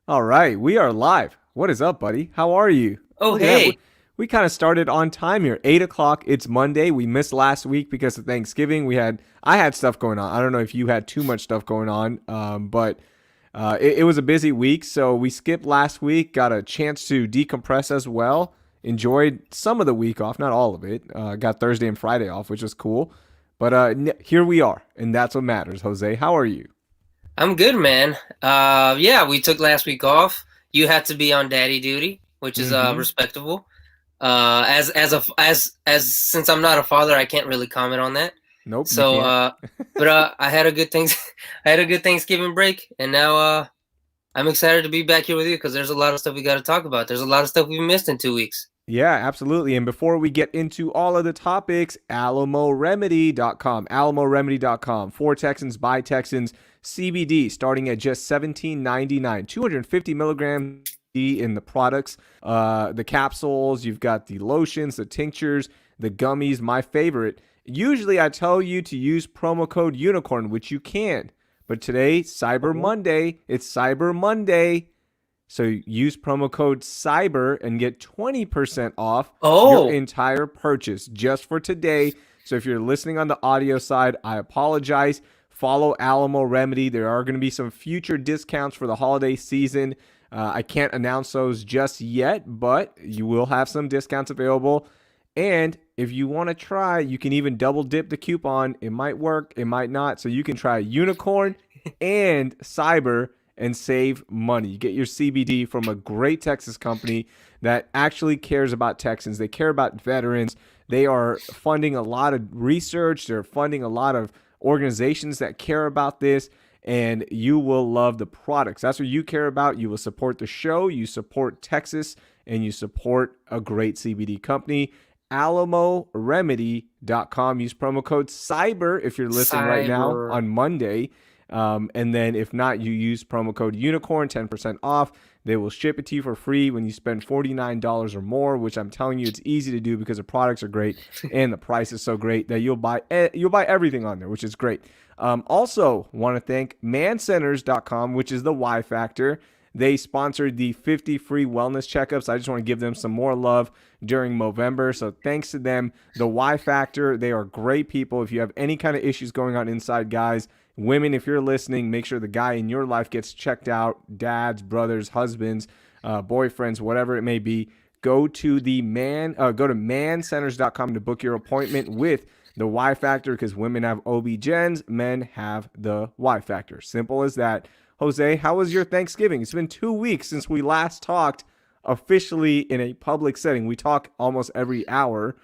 All right, we are live. What is up, buddy? How are you? Oh, Look at that. hey. We kind of started on time here. 8 o'clock. It's Monday. We missed last week because of Thanksgiving. I had stuff going on. I don't know if you had too much stuff going on, but it was a busy week. So we skipped last week. Got a chance to decompress as well. Enjoyed some of the week off, not all of it. Got Thursday and Friday off, which was cool. But here we are, and that's what matters. Jose, how are you? I'm good, man. Yeah, we took last week off. You had to be on daddy duty, which is Mm-hmm. respectable. As since I'm not a father, I can't really comment on that. Nope, you So, can't. but I had a good things I had a good Thanksgiving break, and now I'm excited to be back here with you because there's a lot of stuff we got to talk about. There's a lot of stuff we missed in 2 weeks. Yeah, absolutely. And before we get into all of the topics, alamoremedy.com, alamoremedy.com, for Texans, by Texans, CBD starting at just $17.99, 250 milligrams in the products, the capsules, you've got the lotions, the tinctures, the gummies, my favorite. Usually I tell you to use promo code unicorn, which you can. But today, Cyber Mhm. Monday, it's Cyber Monday. So use promo code CYBER and get 20% off your Oh, entire purchase just for today. So if you're listening on the audio side, I apologize. Follow Alamo Remedy. There are going to be some future discounts for the holiday season. I can't announce those just yet, but you will have some discounts available. And if you want to try, you can even double dip the coupon. It might work, it might not. So you can try Unicorn and Cyber and save money. You get your CBD from a great Texas company that actually cares about Texans. They care about veterans. They are funding a lot of research. They're funding a lot of organizations that care about this, and you will love the products. That's what you care about. You will support the show, you support Texas, and you support a great CBD company. AlamoRemedy.com. Use promo code CYBER if you're listening right now cyber. on Monday. And then if not, you use promo code unicorn, 10% off. They will ship it to you for free when you spend $49 or more, which I'm telling you, it's easy to do because the products are great and the price is so great that you'll buy everything on there, which is great. Also want to thank mancenters.com, which is the Y Factor. They sponsored the 50 free wellness checkups. I just want to give them some more love during Movember. So thanks to them. The Y Factor, they are great people. If you have any kind of issues going on inside, guys, women, if you're listening, make sure the guy in your life gets checked out. Dads, brothers, husbands, boyfriends, whatever it may be. Go to go to mancenters.com to book your appointment with the Y Factor, because women have OB-GYNs, men have the Y Factor. Simple as that. Jose, how was your Thanksgiving? It's been 2 weeks since we last talked officially in a public setting. We talk almost every hour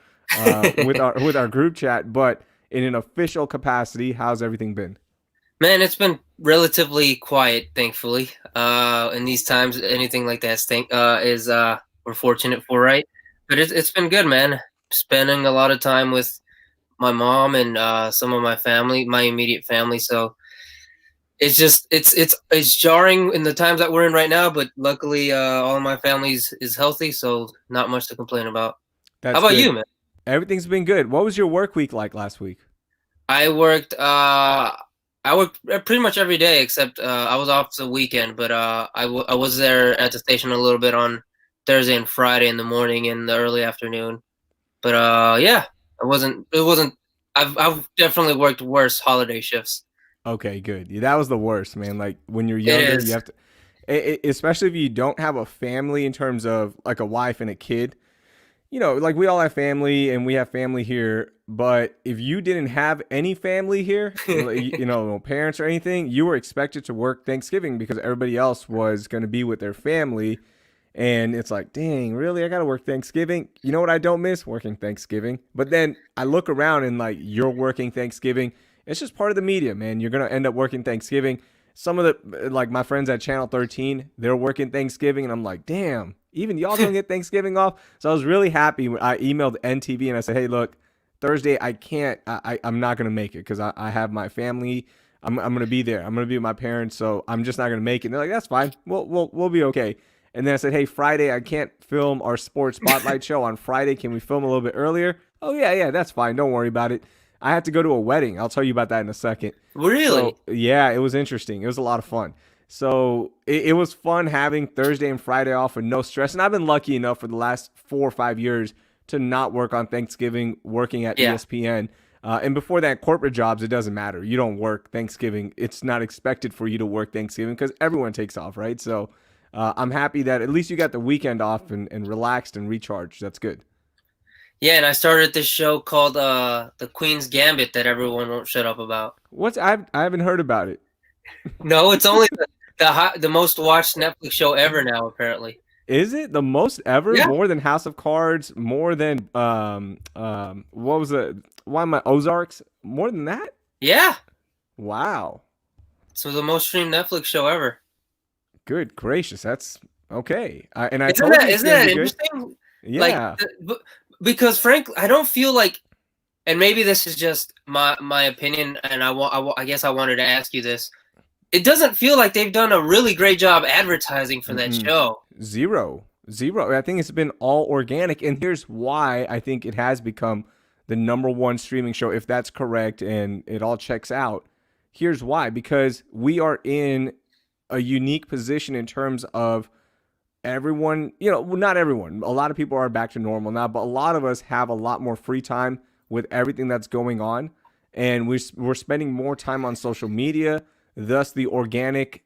with our group chat, but in an official capacity, how's everything been? Man, it's been relatively quiet, thankfully. In these times, anything like that is we're fortunate for, right? But it's been good, man. Spending a lot of time with my mom and some of my family, my immediate family. So it's jarring in the times that we're in right now, but luckily, all of my family's healthy, so not much to complain about. How That's about good. you, man? Everything's been good. What was your work week like last week? I worked. I worked pretty much every day except I was off the weekend. But I was there at the station a little bit on Thursday and Friday in the morning and the early afternoon. But yeah, it wasn't. I've definitely worked worse holiday shifts. Okay, good. Yeah, that was the worst, man. Like when you're It younger, you is. have to, especially if you don't have a family in terms of like a wife and a kid. Like we all have family and we have family here, but if you didn't have any family here, no parents or anything, you were expected to work Thanksgiving because everybody else was going to be with their family. And it's like, dang, really? I got to work Thanksgiving. You know what I don't miss? Working Thanksgiving. But then I look around and like you're working Thanksgiving. It's just part of the media, man. You're going to end up working Thanksgiving. Some of like my friends at Channel 13, they're working Thanksgiving. And I'm like, damn, even y'all don't get Thanksgiving off. So I was really happy when I emailed NTV and I said, hey, look, Thursday, I can't, I'm not going to make it because I have my family. I'm going to be there. I'm going to be with my parents. So I'm just not going to make it. And they're like, that's fine. We'll be okay. And then I said, hey, Friday, I can't film our sports spotlight show on Friday. Can we film a little bit earlier? Oh, yeah, that's fine. Don't worry about it. I had to go to a wedding. I'll tell you about that in a second. Really? So, yeah, it was interesting. It was a lot of fun. So it was fun having Thursday and Friday off with no stress. And I've been lucky enough for the last 4 or 5 years to not work on Thanksgiving, working at Yeah. ESPN. And before that, corporate jobs, it doesn't matter. You don't work Thanksgiving. It's not expected for you to work Thanksgiving because everyone takes off, right? So I'm happy that at least you got the weekend off and relaxed and recharged. That's good. Yeah, and I started this show called The Queen's Gambit that everyone won't shut up about. I haven't heard about it. No, it's only the most watched Netflix show ever now, apparently. Is it the most ever? Yeah. More than House of Cards? More than what was it? Why am I Ozarks? More than that? Yeah. Wow. So the most streamed Netflix show ever. Good gracious, that's okay. And I Isn't told that you it's isn't gonna that be good. interesting? Like, Yeah. because frankly, I don't feel like, and maybe this is just my opinion, and I guess I wanted to ask you this. It doesn't feel like they've done a really great job advertising for that Mm-mm. show. Zero. Zero. I think it's been all organic. And here's why I think it has become the number one streaming show, if that's correct and it all checks out. Here's why. Because we are in a unique position in terms of everyone, well, not everyone. A lot of people are back to normal now, but a lot of us have a lot more free time with everything that's going on. And we're spending more time on social media, thus the organic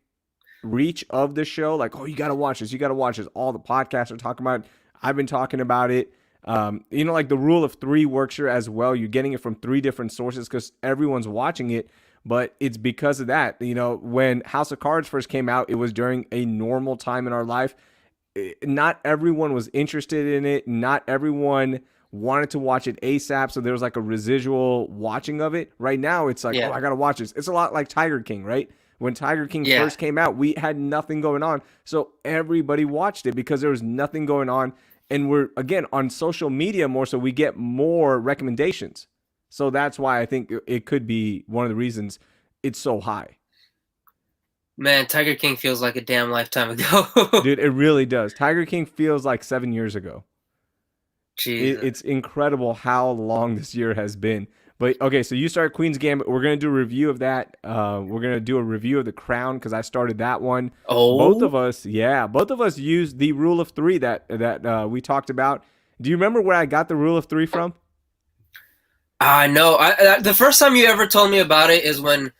reach of the show. Like, oh, you got to watch this. You got to watch this. All the podcasts are talking about it. I've been talking about it. Like the rule of three works here as well. You're getting it from three different sources because everyone's watching it. But it's because of that. When House of Cards first came out, it was during a normal time in our life. Not everyone was interested in it. Not everyone wanted to watch it ASAP. So there was like a residual watching of it. Right now, it's like, Yeah. oh, I got to watch this. It's a lot like Tiger King, right? When Tiger King Yeah. first came out, we had nothing going on. So everybody watched it because there was nothing going on. And we're, again, on social media more, so we get more recommendations. So that's why I think it could be one of the reasons it's so high. Man, Tiger King feels like a damn lifetime ago. Dude, it really does. Tiger King feels like 7 years ago. Jesus. It's incredible how long this year has been. But okay, so you started Queen's Gambit. We're gonna do a review of that. We're gonna do a review of The Crown because I started that one. Both of Oh, us used the rule of three that we talked about. Do you remember where I got the rule of three from? I know. The first time you ever told me about it is when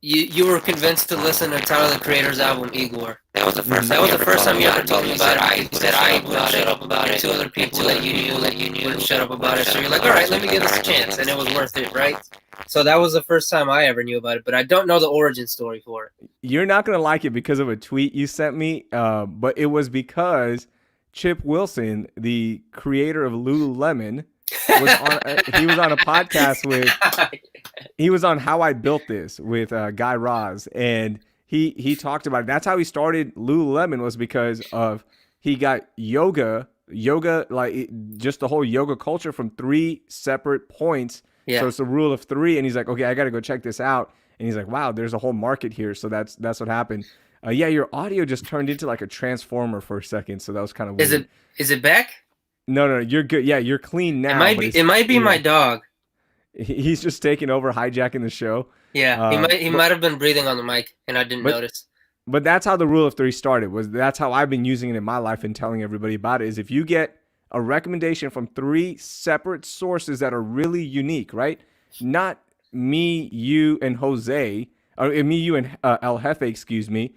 you were convinced to listen to Tyler the Creator's album Igor. That was the first. That was the first time you ever told me about it. You said I wouldn't shut up about it. Two other people that you knew wouldn't shut up about it. So you're like, all right, let me give this a chance, and it was worth it, right? So that was the first time I ever knew about it, but I don't know the origin story for it. You're not gonna like it because of a tweet you sent me, but it was because Chip Wilson, the creator of Lululemon, he was on a podcast with he was on How I Built This with Guy Raz, and he talked about it. That's how he started Lululemon, was because of he got yoga like just the whole yoga culture from three separate points. Yeah. So it's the rule of three, and he's like, okay, I got to go check this out. And he's like, wow, there's a whole market here. So that's what happened. Yeah, your audio just turned into like a transformer for a second, so that was kind of weird. Is it back? No, you're good. Yeah, you're clean now. It might be my dog. He's just taking over, hijacking the show. Yeah, he might have been breathing on the mic, and I didn't notice. But that's how the rule of three started. That's how I've been using it in my life and telling everybody about it. Is if you get a recommendation from three separate sources that are really unique, right? Not me, you, and Jose, or me, you, and El Jefe, excuse me.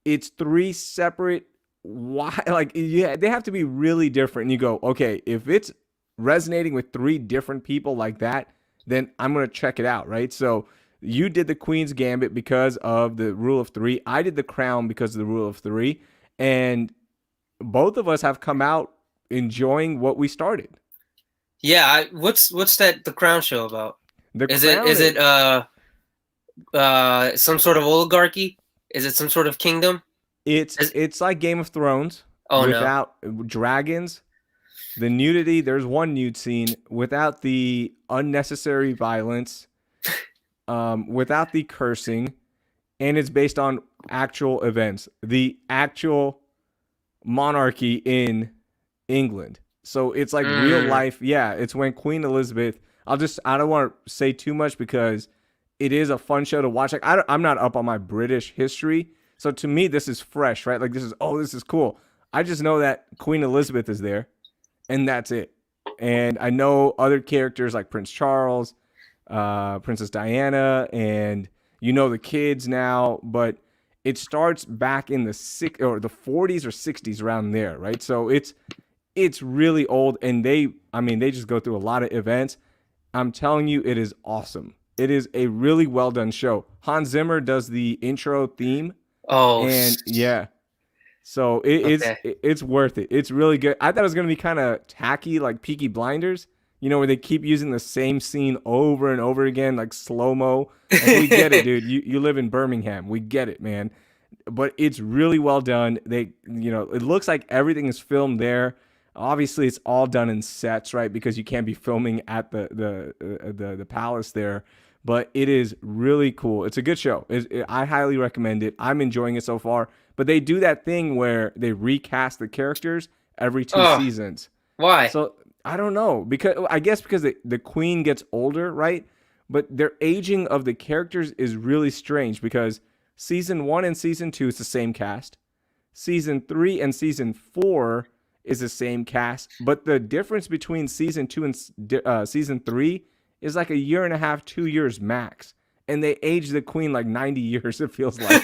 It's three separate. Why? Like, yeah, they have to be really different. And you go, okay, if it's resonating with three different people like that, then I'm gonna check it out, right? So you did the Queen's Gambit because of the rule of three. I did the Crown because of the rule of three, and both of us have come out enjoying what we started. Yeah, what's that The Crown show about? Is it some sort of oligarchy? Is it some sort of kingdom? It's like Game of Thrones without dragons, the nudity. There's one nude scene without the unnecessary violence, without the cursing, and it's based on actual events. The actual monarchy in England. So it's like real life. Yeah, it's when Queen Elizabeth. I don't want to say too much because it is a fun show to watch. Like I'm not up on my British history, So to me, this is fresh, right? Like this is cool. I just know that Queen Elizabeth is there, and that's it. And I know other characters like Prince Charles, Princess Diana, and the kids now, but it starts back in the 40s or 60s around there, right? So it's really old, and they just go through a lot of events. I'm telling you, it is awesome. It is a really well done show. Hans Zimmer does the intro theme, Oh, and yeah, so okay. it's worth it. It's really good. I thought it was gonna be kind of tacky, like Peaky Blinders, where they keep using the same scene over and over again, like slow mo. Like we get it, dude. You live in Birmingham. We get it, man. But it's really well done. It looks like everything is filmed there. Obviously, it's all done in sets, right? Because you can't be filming at the palace there. But it is really cool. It's a good show. I highly recommend it. I'm enjoying it so far. But they do that thing where they recast the characters every two Oh, seasons. why? So I don't know, because I guess because the queen gets older, right? But their aging of the characters is really strange because season 1 and season 2 is the same cast. Season 3 and season 4 is the same cast, but the difference between season 2 and season 3 is like a year and a half, 2 years max. And they age the queen like 90 years, it feels like.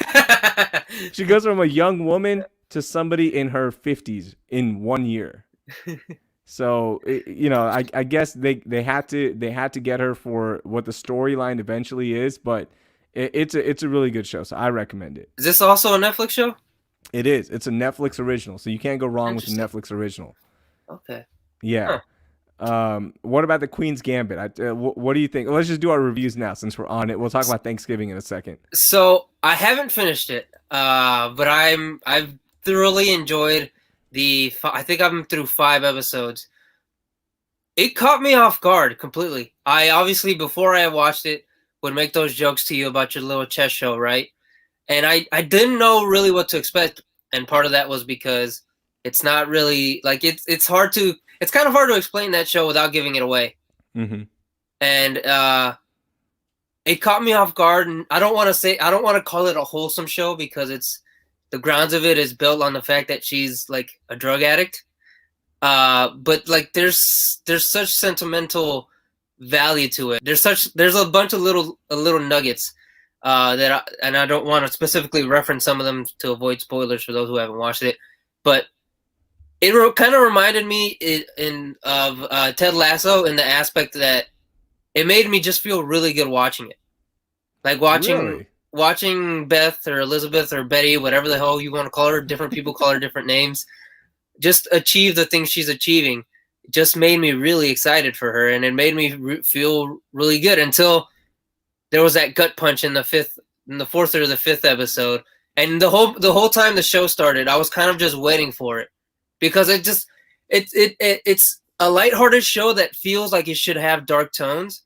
She goes from a young woman to somebody in her 50s in 1 year. So I guess they had to get her for what the storyline eventually is, but it's a really good show, so I recommend it. Is this also a Netflix show? It is. It's a Netflix original, so you can't go wrong with a Interesting. Netflix original. Okay. Yeah. Huh. What about the Queen's Gambit? What do you think? Let's just do our reviews now since we're on it. We'll talk about Thanksgiving in a second. So I haven't finished it, but I've thoroughly enjoyed I think I'm through 5 episodes. It caught me off guard completely. I obviously before I watched it would make those jokes to you about your little chess show, right? And I didn't know really what to expect, and part of that was because it's not really like it's kind of hard to explain that show without giving it away. Mm-hmm. And it caught me off guard, and I don't want to call it a wholesome show because the grounds of it is built on the fact that she's like a drug addict. But like there's such sentimental value to it. There's a bunch of little nuggets and I don't want to specifically reference some of them to avoid spoilers for those who haven't watched it, but it kind of reminded me of Ted Lasso in the aspect that it made me just feel really good watching it. Like Really? watching Beth or Elizabeth or Betty, whatever the hell you want to call her, different people call her different names, just achieve the things she's achieving. It just made me really excited for her, and it made me feel really good until there was that gut punch in the fourth or the fifth episode. And the whole time the show started, I was kind of just waiting for it because it's a lighthearted show that feels like it should have dark tones.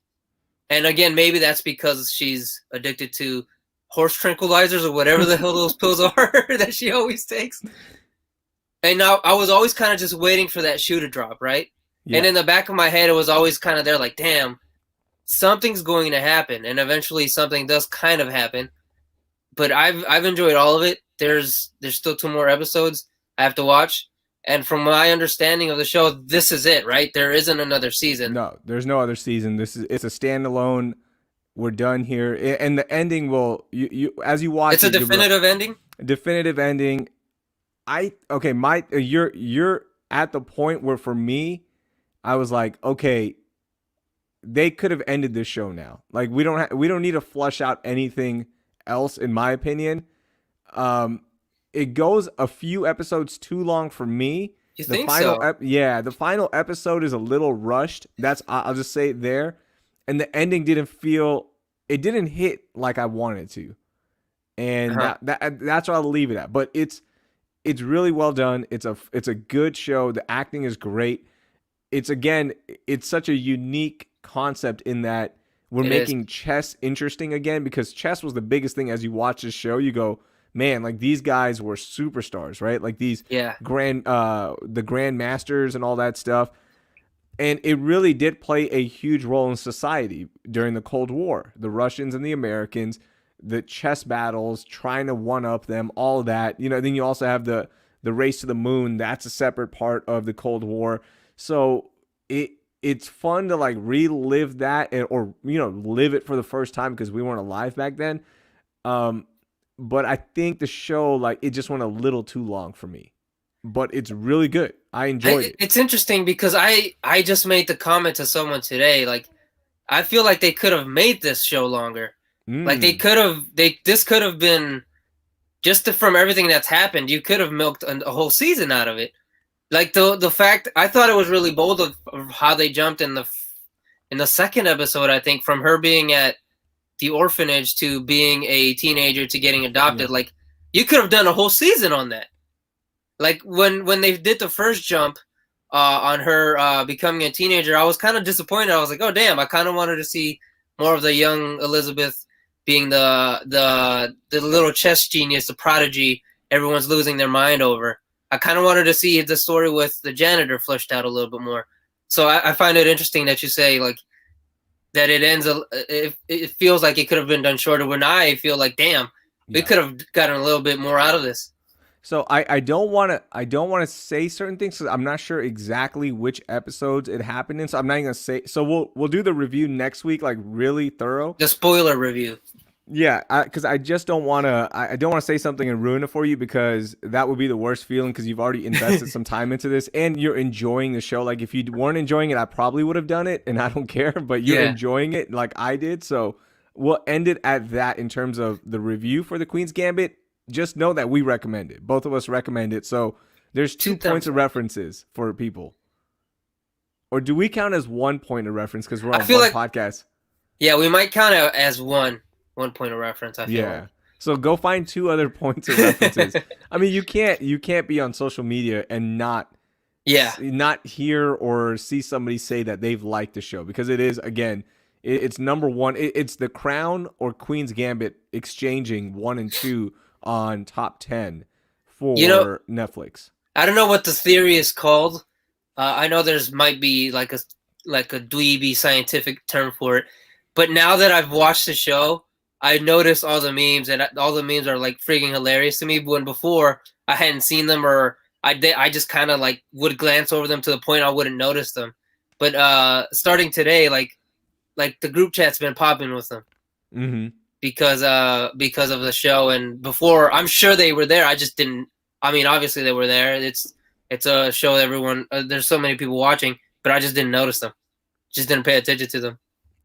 And again, maybe that's because she's addicted to horse tranquilizers or whatever the hell those pills are that she always takes. And now I was always kind of just waiting for that shoe to drop, right? Yeah. And in the back of my head, it was always kind of there like, damn, something's going to happen. And eventually something does kind of happen. But I've enjoyed all of it. There's still 2 more episodes I have to watch. And from my understanding of the show, this is it, right? There isn't another season. No, there's no other season. It's a standalone. We're done here, and the ending will you as you watch. It's a definitive ending. Definitive ending. You're at the point where for me, I was like, okay, they could have ended this show now. Like we don't need to flush out anything else, in my opinion. It goes a few episodes too long for me. You think so? The final episode is a little rushed. I'll just say it there. And the ending didn't hit like I wanted to. And that's what I'll leave it at. But it's really well done. It's a good show. The acting is great. It's such a unique concept in that we're making chess interesting again, because chess was the biggest thing as you watch this show. You go, man, like these guys were superstars, right? Like these the grand masters and all that stuff. And it really did play a huge role in society during the Cold War. The Russians and the Americans, the chess battles, trying to one up them, all of that. Then you also have the race to the moon. That's a separate part of the Cold War. So it's fun to like relive that, or live it for the first time because we weren't alive back then. Um, but I think the show, like, it just went a little too long for me. But it's really good. I enjoyed it. It's interesting because I just made the comment to someone today. Like, I feel like they could have made this show longer. Like this could have been just from everything that's happened. You could have milked a whole season out of it. Like the fact I thought it was really bold of how they jumped in the second episode. I think from her being at the orphanage to being a teenager to getting adopted. Yeah. Like you could have done a whole season on that. Like when they did the first jump on her becoming a teenager, I was kind of disappointed. I was like, oh damn, I kind of wanted to see more of the young Elizabeth being the little chess genius, the prodigy everyone's losing their mind over. I kind of wanted to see the story with the janitor fleshed out a little bit more. So I find it interesting that you say like that it ends. It feels like it could have been done shorter. When I feel like, damn, we could have gotten a little bit more out of this. So I don't want to say certain things because I'm not sure exactly which episodes it happened in. So I'm not even gonna say. So we'll do the review next week, like really thorough. The spoiler review. Yeah, because I just don't want to. I don't want to say something and ruin it for you because that would be the worst feeling because you've already invested some time into this and you're enjoying the show. Like if you weren't enjoying it, I probably would have done it, and I don't care. But you're enjoying it like I did, so we'll end it at that in terms of the review for the Queen's Gambit. Just know that we recommend it. Both of us recommend it. So there's 2 points of references for people. Or do we count as 1 point of reference because we're on one podcast? Yeah, we might count it as one point of reference. I feel like. So go find 2 other points of references. I mean, you can't be on social media and not hear or see somebody say that they've liked the show because it is, again, it's number one. It's The Crown or Queen's Gambit exchanging 1 and 2 on top 10 for Netflix. I don't know what the theory is called. I know there's might be like a dweeby scientific term for it, but now that I've watched the show, I noticed all the memes, and all the memes are like freaking hilarious to me. When before I hadn't seen them, or I just kind of like would glance over them to the point I wouldn't notice them. But starting today, like the group chat's been popping with them. Mm-hmm. Because of the show, and before I'm sure they were there. I just didn't. I mean, obviously they were there. It's a show that everyone. There's so many people watching, but I just didn't notice them. Just didn't pay attention to them.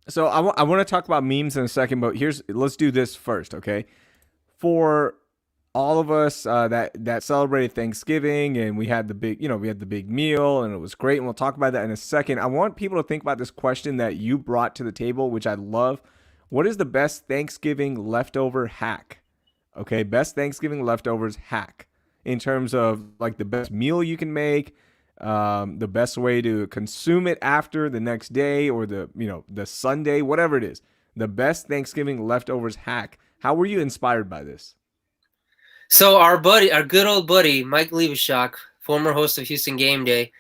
So I want to talk about memes in a second, but let's do this first, okay? For all of us that celebrated Thanksgiving and we had the big meal and it was great, and we'll talk about that in a second. I want people to think about this question that you brought to the table, which I love. What is the best Thanksgiving leftover hack? Okay, best Thanksgiving leftovers hack in terms of like the best meal you can make, the best way to consume it after the next day or the Sunday, whatever it is. The best Thanksgiving leftovers hack. How were you inspired by this? So our good old buddy, Mike Leibishock, former host of Houston Game Day,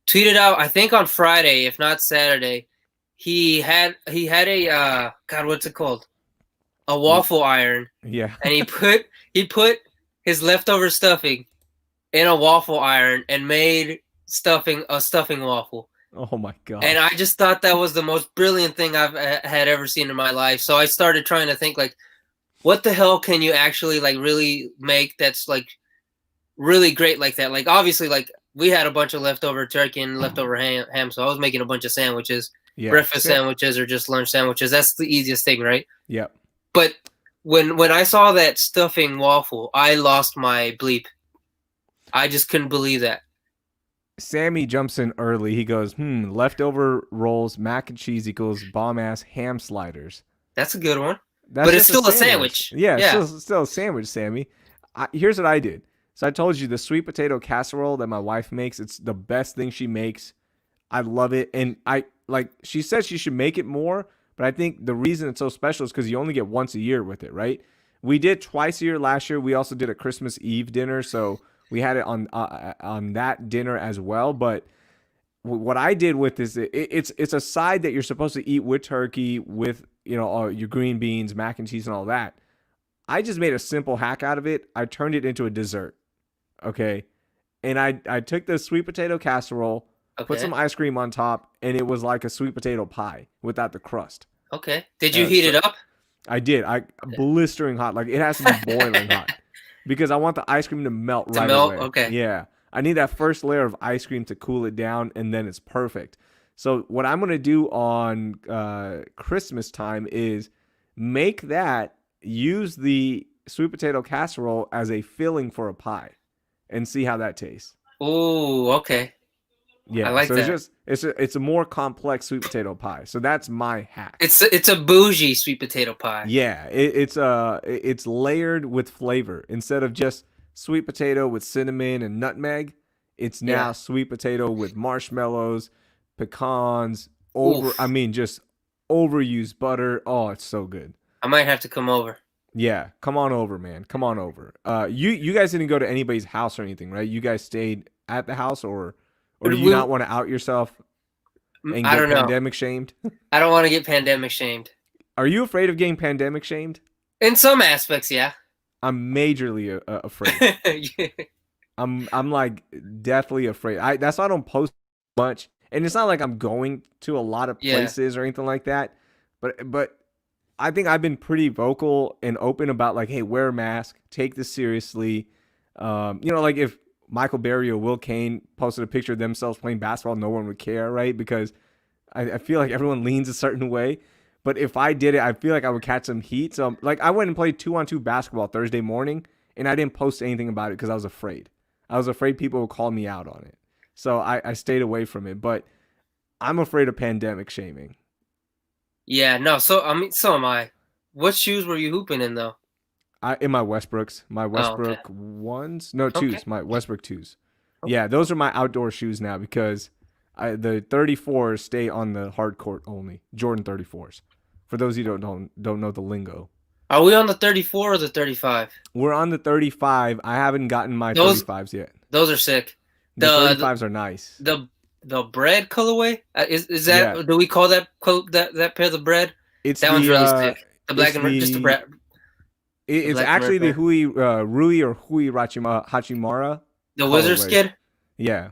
tweeted out, I think on Friday, if not Saturday, he had a God, what's it called? A waffle iron. Yeah. And he put his leftover stuffing in a waffle iron and made a stuffing waffle. Oh my God. And I just thought that was the most brilliant thing I've had ever seen in my life. So I started trying to think like, what the hell can you actually like really make that's like really great like that? Like obviously like we had a bunch of leftover turkey and leftover ham, so I was making a bunch of sandwiches. Yeah, breakfast sandwiches or just lunch sandwiches. That's the easiest thing, right? Yep. But when I saw that stuffing waffle, I lost my bleep. I just couldn't believe that. Sammy jumps in early. He goes, leftover rolls, mac and cheese equals bomb-ass ham sliders. That's a good one. But it's still a sandwich. Yeah. Still a sandwich, Sammy. Here's what I did. So I told you the sweet potato casserole that my wife makes, it's the best thing she makes. I love it. And she says she should make it more, but I think the reason it's so special is because you only get once a year with it, right? We did twice a year last year. We also did a Christmas Eve dinner, so we had it on that dinner as well. But what I did with this, it's a side that you're supposed to eat with turkey, with all your green beans, mac and cheese, and all that. I just made a simple hack out of it. I turned it into a dessert. Okay. And I took the sweet potato casserole, put Okay. some ice cream on top, and it was like a sweet potato pie without the crust. Okay. Did you heat So it up? I did. I Okay. blistering hot. Like it has to be boiling hot because I want the ice cream to melt To right melt? away. Okay. Yeah. I need that first layer of ice cream to cool it down, and then it's perfect. So what I'm gonna do on Christmas time is make that, use the sweet potato casserole as a filling for a pie, and see how that tastes. Ooh, okay. I Yeah. like So it's that. just it's a more complex sweet potato pie. So that's my hack. It's a bougie sweet potato pie. Yeah, it's layered with flavor. Instead of just sweet potato with cinnamon and nutmeg, it's Yeah. now sweet potato with marshmallows, pecans, I Oof. mean just overused butter. Oh, it's so good. I might have to come over. Yeah, come on over, man. Come on over. You guys didn't go to anybody's house or anything, right? You guys stayed at the house, or do you We, not want to out yourself and I get don't know. pandemic shamed? I don't want to get pandemic shamed. Are you afraid of getting pandemic shamed? In some aspects, yeah. I'm majorly afraid. I'm like deathly afraid. That's why I don't post much, and it's not like I'm going to a lot of Yeah. places or anything like that. But I think I've been pretty vocal and open about like, hey, wear a mask, take this seriously. Like if Michael Berry or Will Kane posted a picture of themselves playing basketball, no one would care, right? Because I feel like everyone leans a certain way. But if I did it, I feel like I would catch some heat. So like I went and played 2-on-2 basketball Thursday morning, and I didn't post anything about it because I was afraid. I was afraid people would call me out on it. So I stayed away from it. But I'm afraid of pandemic shaming. Yeah, no, so I mean so am I. What shoes were you hooping in though? In my Westbrooks, my Oh, okay. Westbrook ones, no Okay. twos, my Westbrook twos. Okay. Yeah, those are my outdoor shoes now because the 34s stay on the hard court only. Jordan 34s. For those who don't know the lingo. Are we on the 34 or the 35? We're on the 35. I haven't gotten my Those 35s yet. those are sick. The The 35s are nice. the bread colorway is that, Yeah, do we call that that pair the bread? it's That one's the really sick. The black it's and just the the bread, the it's black and red actually the pair. Rui or Hui Hachimara The wizard colorway. skid. Yeah,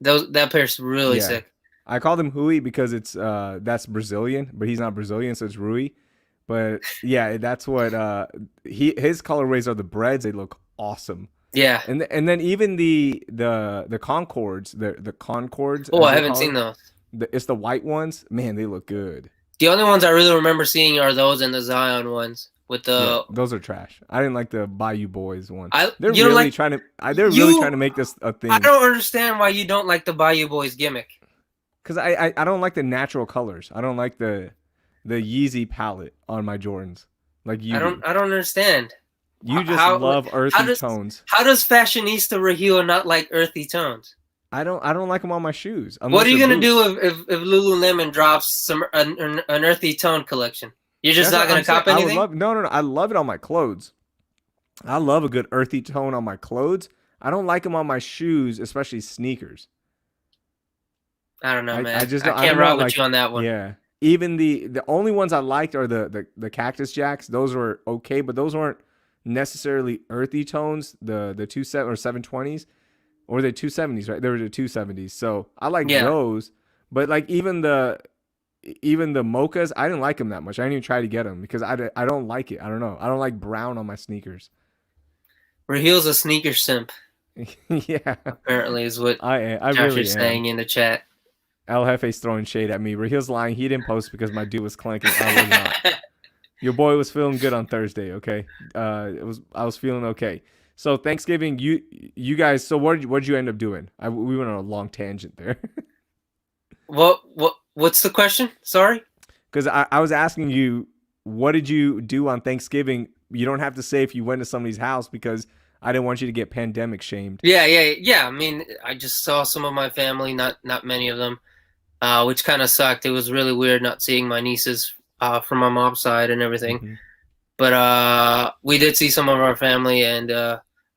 That pair's really yeah. sick. I call him Hui because it's that's Brazilian, but he's not Brazilian, so it's Rui. But yeah, that's what his colorways are the breads. They look awesome. Yeah. And then even the Concords, the Concords Oh, as I they haven't call seen them, those. it's the white ones. Man, they look good. The only ones I really remember seeing are those and the Zion ones with Yeah, the those are trash. I didn't like the Bayou Boys one. I They're you don't really like trying to. They're really trying you to make this a I thing. don't understand why you don't like the Bayou Boys gimmick. Because I don't like the natural colors. I don't like the Yeezy palette on my Jordans like you do. I don't understand. You just How love how earthy does tones. how does fashionista Raheel not like earthy tones? I don't like them on my shoes What unless are you they're gonna do boots. if Lululemon drops an earthy tone collection? You're just That's not what gonna I'm saying. cop I would anything? love no. I love it on my clothes. I love a good earthy tone on my clothes. I don't like them on my shoes, especially sneakers. I don't know, I man. just I I can't don't know rock with you like on that one. yeah. Even the only ones I liked are the Cactus Jacks. Those were okay, but those weren't necessarily earthy tones. The 720s or the 270s, right? They were the 270s. So I like Yeah. those, but like even the mochas, I didn't like them that much. I didn't even try to get them because I don't like it. I don't know. I don't like brown on my sneakers. Raheel's a sneaker simp, Yeah, apparently, is what I Josh really is am. saying in the chat. El Jefe's throwing shade at me. Rahil's lying. He didn't post because my dude was clanking. I was not. Your boy was feeling good on Thursday. Okay, I was feeling okay. So Thanksgiving, you guys. So what'd you end up doing? We went on a long tangent there. What's the question? Sorry? Because I was asking you, what did you do on Thanksgiving? You don't have to say if you went to somebody's house because I didn't want you to get pandemic shamed. Yeah. I mean, I just saw some of my family, not many of them, which kind of sucked. It was really weird not seeing my nieces from my mom's side and everything. Hmm. But we did see some of our family, and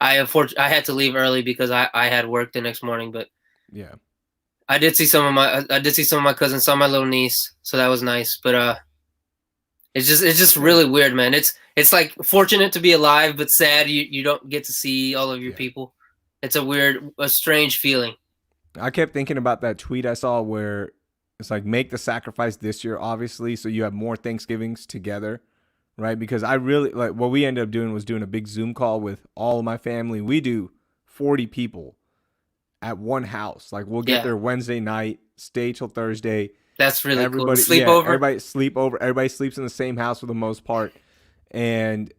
I had to leave early because I had work the next morning. But Yeah. I did see some of my cousins, saw my little niece, so that was nice. But It's just really weird, man. It's like fortunate to be alive, but sad you don't get to see all of your Yeah. people. It's a strange feeling. I kept thinking about that tweet I saw where it's like make the sacrifice this year, obviously, so you have more Thanksgivings together, right? Because I really like what we ended up doing was doing a big Zoom call with all of my family. We do 40 people at one house. Like we'll get Yeah, there Wednesday night, stay till Thursday. that's really cool. Everybody, yeah, Sleepover. everybody sleep over. Everybody sleeps in the same house for the most part, and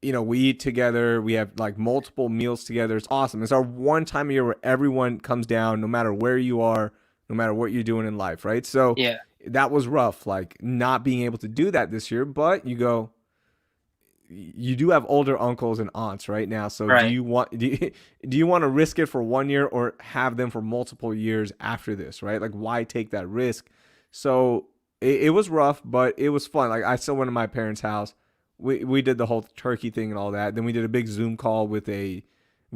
we eat together. We have like multiple meals together. It's awesome. It's our one time of year where everyone comes down, no matter where you are, no matter what you're doing in life, right? So Yeah, that was rough, like not being able to do that this year. But you do have older uncles and aunts right now. So right. do you want to risk it for 1 year or have them for multiple years after this, right? Like why take that risk? So it was rough, but it was fun. Like I still went to my parents' house. We did the whole turkey thing and all that. Then we did a big Zoom call we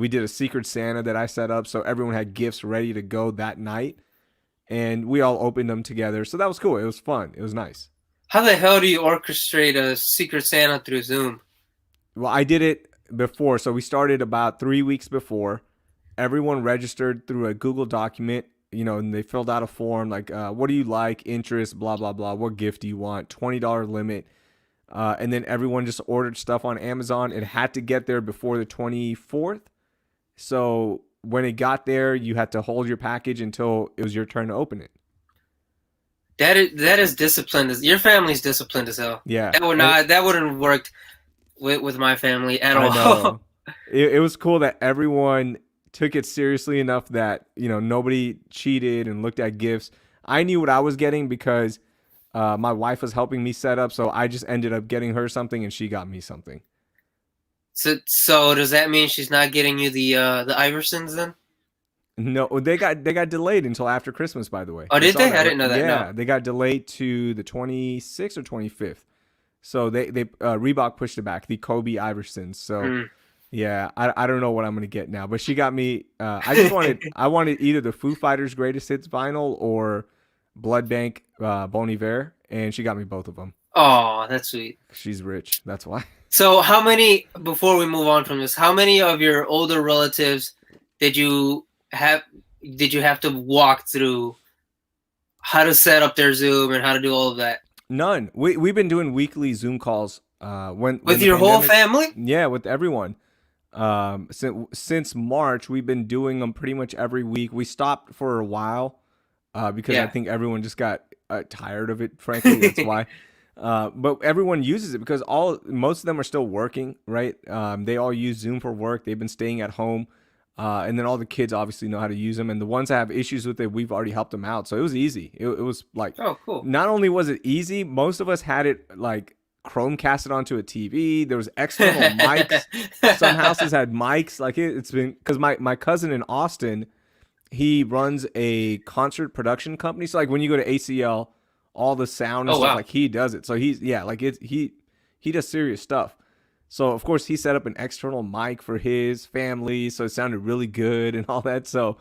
did a secret Santa that I set up so everyone had gifts ready to go that night and we all opened them together. So that was cool. It was fun. It was nice. How the hell do you orchestrate a Secret Santa through Zoom? Well, I did it before. So we started about 3 weeks before. Everyone registered through a Google document, and they filled out a form like, what do you like, interest, blah, blah, blah. What gift do you want? $20 limit. And then everyone just ordered stuff on Amazon. It had to get there before the 24th. So when it got there, you had to hold your package until it was your turn to open it. That is disciplined. Your family's disciplined as hell. Yeah. That wouldn't have worked with my family at I all. know. It was cool that everyone took it seriously enough that, nobody cheated and looked at gifts. I knew what I was getting because my wife was helping me set up. So I just ended up getting her something and she got me something. So does that mean she's not getting you the Iversons then? No, they got delayed until after Christmas, by the way. Oh, You did saw they? that, I right? didn't know that. No. Yeah, they got delayed to the 26th or 25th. So they Reebok pushed it back, the Kobe Iversons. So Hmm. yeah, I don't know what I'm gonna get now, but she got me. I wanted either the Foo Fighters Greatest Hits vinyl or Blood Bank Bon Iver, and she got me both of them. Oh, that's sweet. She's rich, that's why. So before we move on from this, how many of your older relatives did you have did you have to walk through how to set up their Zoom and how to do all of that? None. We've been doing weekly Zoom calls. When With the your whole pandemic, family? yeah, with everyone. Since March, we've been doing them pretty much every week. We stopped for a while because I Yeah. think everyone just got tired of it. Frankly, that's why. But everyone uses it because most of them are still working, right? They all use Zoom for work. They've been staying at home, and then all the kids obviously know how to use them. And the ones that have issues with it, we've already helped them out. So it was easy. It was like, Oh, cool. not only was it easy, most of us had it like Chromecasted onto a TV. There was external mics. Some houses had mics. Like it's been because my cousin in Austin, he runs a concert production company. So like when you go to ACL, all the sound and Oh, stuff, wow. like he does it. So he's yeah, like he does serious stuff. So of course he set up an external mic for his family, so it sounded really good and all that. So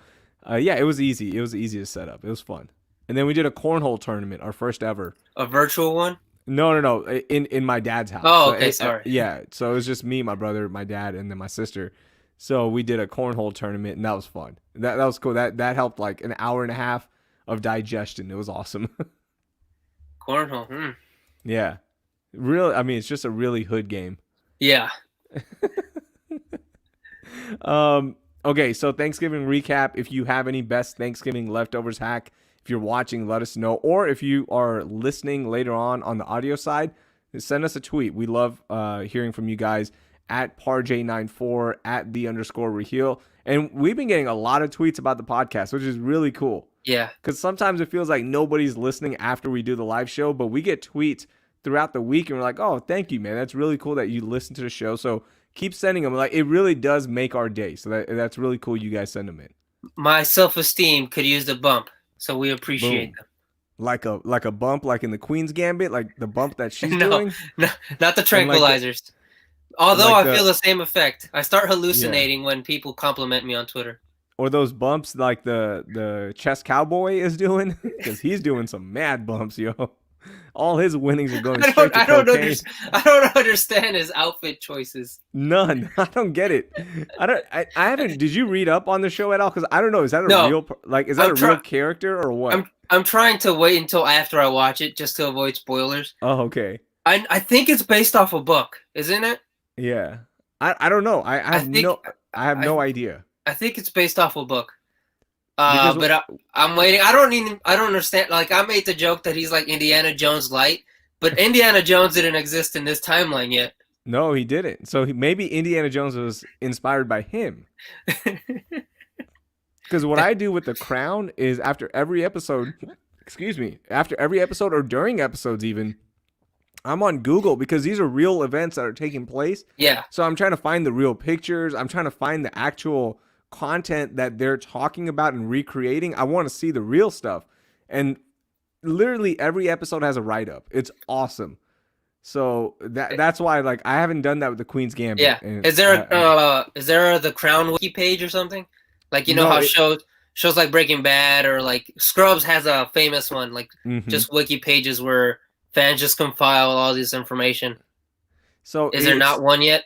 yeah, it was easy. It was easy to set up. It was fun. And then we did a cornhole tournament, our first ever. A virtual one? No. In my dad's house. Oh, So okay, sorry. yeah. So it was just me, my brother, my dad, and then my sister. So we did a cornhole tournament, and that was fun. That was cool. That helped like an hour and a half of digestion. It was awesome. Cornhole. Hmm. Yeah. Really, I mean, it's just a really hood game. Yeah. Okay, so Thanksgiving recap. If you have any best Thanksgiving leftovers hack, if you're watching, let us know. Or if you are listening later on the audio side, send us a tweet. We love hearing from you guys at parj94 at _Raheel. And we've been getting a lot of tweets about the podcast, which is really cool. Yeah. Because sometimes it feels like nobody's listening after we do the live show, but we get tweets throughout the week and we're like, oh, thank you, man. That's really cool that you listen to the show. So keep sending them. Like, it really does make our day. So that's really cool you guys send them in. My self-esteem could use the bump, so we appreciate Boom. Like a bump, like in the Queen's Gambit, like the bump that she's them. No, doing. no, not the And like tranquilizers. Although like I feel the same effect. I start yeah. hallucinating when people compliment me on Twitter. Or those bumps like the chess cowboy is doing. Because he's doing some mad bumps, yo. All his winnings are going I straight don't to I don't cocaine. understand. I don't understand his outfit choices. None. I don't get it. I haven't. Did you read up on the show at all? Because I don't know. Is that a No, real like? Is that I'm a real trying. character or what? I'm trying to wait until after I watch it just to avoid spoilers. Oh, okay. I think it's based off a book, isn't it? Yeah. I don't know. I I have think no. I have I no idea. I think it's based off a book. Because But I'm waiting. I don't understand. Like I made the joke that he's like Indiana Jones light, but Indiana Jones didn't exist in this timeline yet. no, he didn't. So maybe Indiana Jones was inspired by him. Because what I do with The Crown is after every episode, excuse me, after every episode or during episodes even, I'm on Google because these are real events that are taking place. Yeah. So I'm trying to find the real pictures. I'm trying to find the actual content that they're talking about and recreating. I want to see the real stuff. And literally every episode has a write up. It's awesome. So that's why like I haven't done that with the Queen's Gambit. Yeah. And Is there a the Crown wiki page or something? Like you know no, how shows like Breaking Bad or like Scrubs has a famous one, like just wiki pages where fans just compile all this information. So is there not one yet?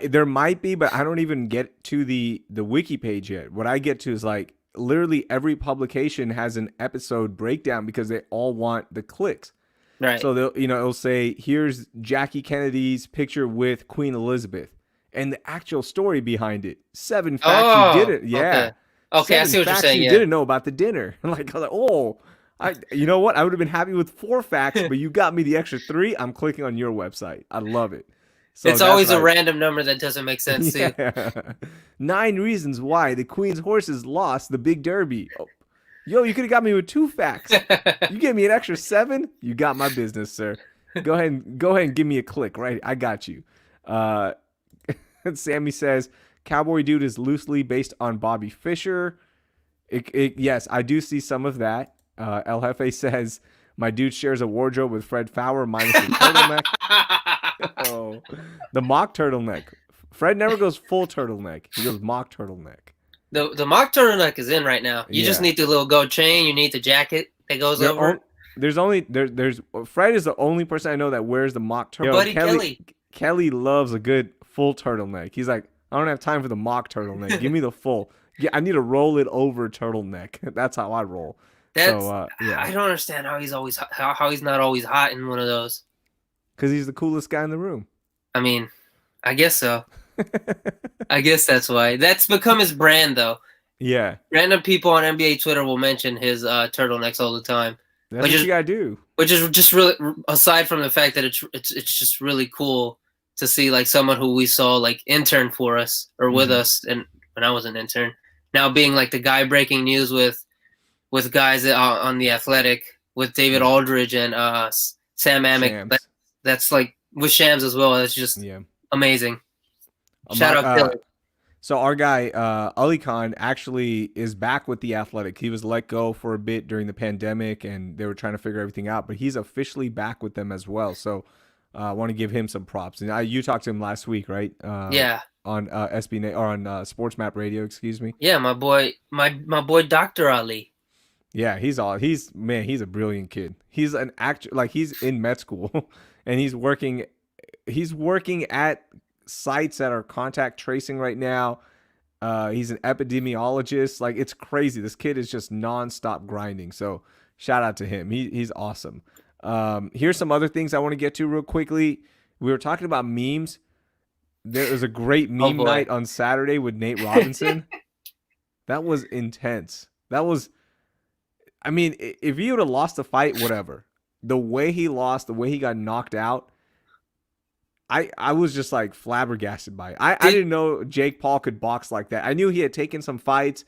There might be, but I don't even get to the wiki page yet. What I get to is like literally every publication has an episode breakdown because they all want the clicks. Right. So they'll it'll say here's Jackie Kennedy's picture with Queen Elizabeth and the actual story behind it. 7 facts you didn't. Yeah. Okay, I see what you're saying. You didn't know about the dinner. Like I was like, oh, you know what? I would have been happy with 4 facts, but you got me the extra 3. I'm clicking on your website. I love it. So it's always a random number that doesn't make sense too. 9 reasons why the Queen's horses lost the Big Derby. Oh, yo, you could have got me with 2 facts. You gave me an extra 7. You got my business, sir. Go ahead and give me a click. Right, I got you. Sammy says Cowboy Dude is loosely based on Bobby Fischer. Yes, I do see some of that. El Jefe says my dude shares a wardrobe with Fred Fowler minus the turtleneck. Oh, the mock turtleneck. Fred never goes full turtleneck. He goes mock turtleneck. The mock turtleneck is in right now. You just need the little gold chain. You need the jacket that goes over. There's Fred is the only person I know that wears the mock turtleneck. Buddy Kelly loves a good full turtleneck. He's like, I don't have time for the mock turtleneck. Give me the full. Yeah, I need to roll it over turtleneck. That's how I roll. Yeah. I don't understand how he's not always hot in one of those. Because he's the coolest guy in the room. I mean, I guess so. I guess that's why. That's become his brand, though. Yeah. Random people on NBA Twitter will mention his turtlenecks all the time. That's what you gotta do. Which is just really, aside from the fact that it's just really cool to see like someone who we saw like intern for us or with us, and when I was an intern, now being like the guy breaking news with guys on the Athletic with David Aldridge and Sam Amick. That's like with Shams as well. That's just amazing. Shout out Philly. So our guy Ali Khan actually is back with the Athletic. He was let go for a bit during the pandemic, and they were trying to figure everything out. But he's officially back with them as well. So I want to give him some props. And you talked to him last week, right? Yeah. On SB or on Sports Map Radio, excuse me. Yeah, my boy Dr. Ali. Yeah, he's a brilliant kid. He's an actor, like he's in med school, and he's working at sites that are contact tracing right now. He's an epidemiologist. Like it's crazy. This kid is just nonstop grinding. So shout out to him. He's awesome. Here's some other things I want to get to real quickly. We were talking about memes. There was a great meme night on Saturday with Nate Robinson. That was intense. I mean, if he would have lost the fight, whatever. The way he lost, the way he got knocked out, I was just like flabbergasted by it. I didn't know Jake Paul could box like that. I knew he had taken some fights,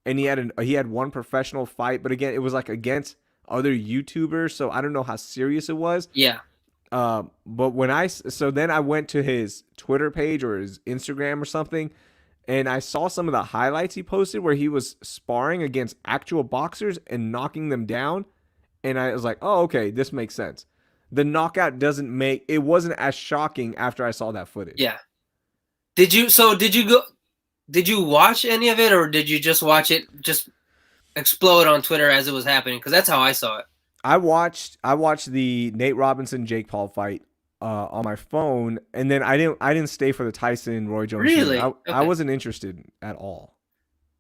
and he had one professional fight, but again, it was like against other YouTubers, so I don't know how serious it was. Yeah. But then I went to his Twitter page or his Instagram or something, and I saw some of the highlights he posted where he was sparring against actual boxers and knocking them down, and I was like, oh, okay, this makes sense. The knockout it wasn't as shocking after I saw that footage. Yeah. Did you watch any of it, or did you just watch it just explode on Twitter as it was happening? Because that's how I saw it. I watched the Nate Robinson Jake Paul fight on my phone, and then I didn't stay for the Tyson Roy Jones Jr. I Really? I Okay. wasn't interested at all.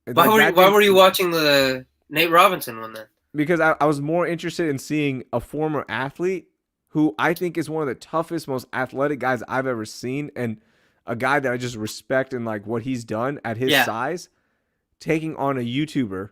Why Like were you, that why didn't were you watching the Nate Robinson one then? because I was more interested in seeing a former athlete who I think is one of the toughest, most athletic guys I've ever seen, and a guy that I just respect and like what he's done at his Yeah. size, taking on a YouTuber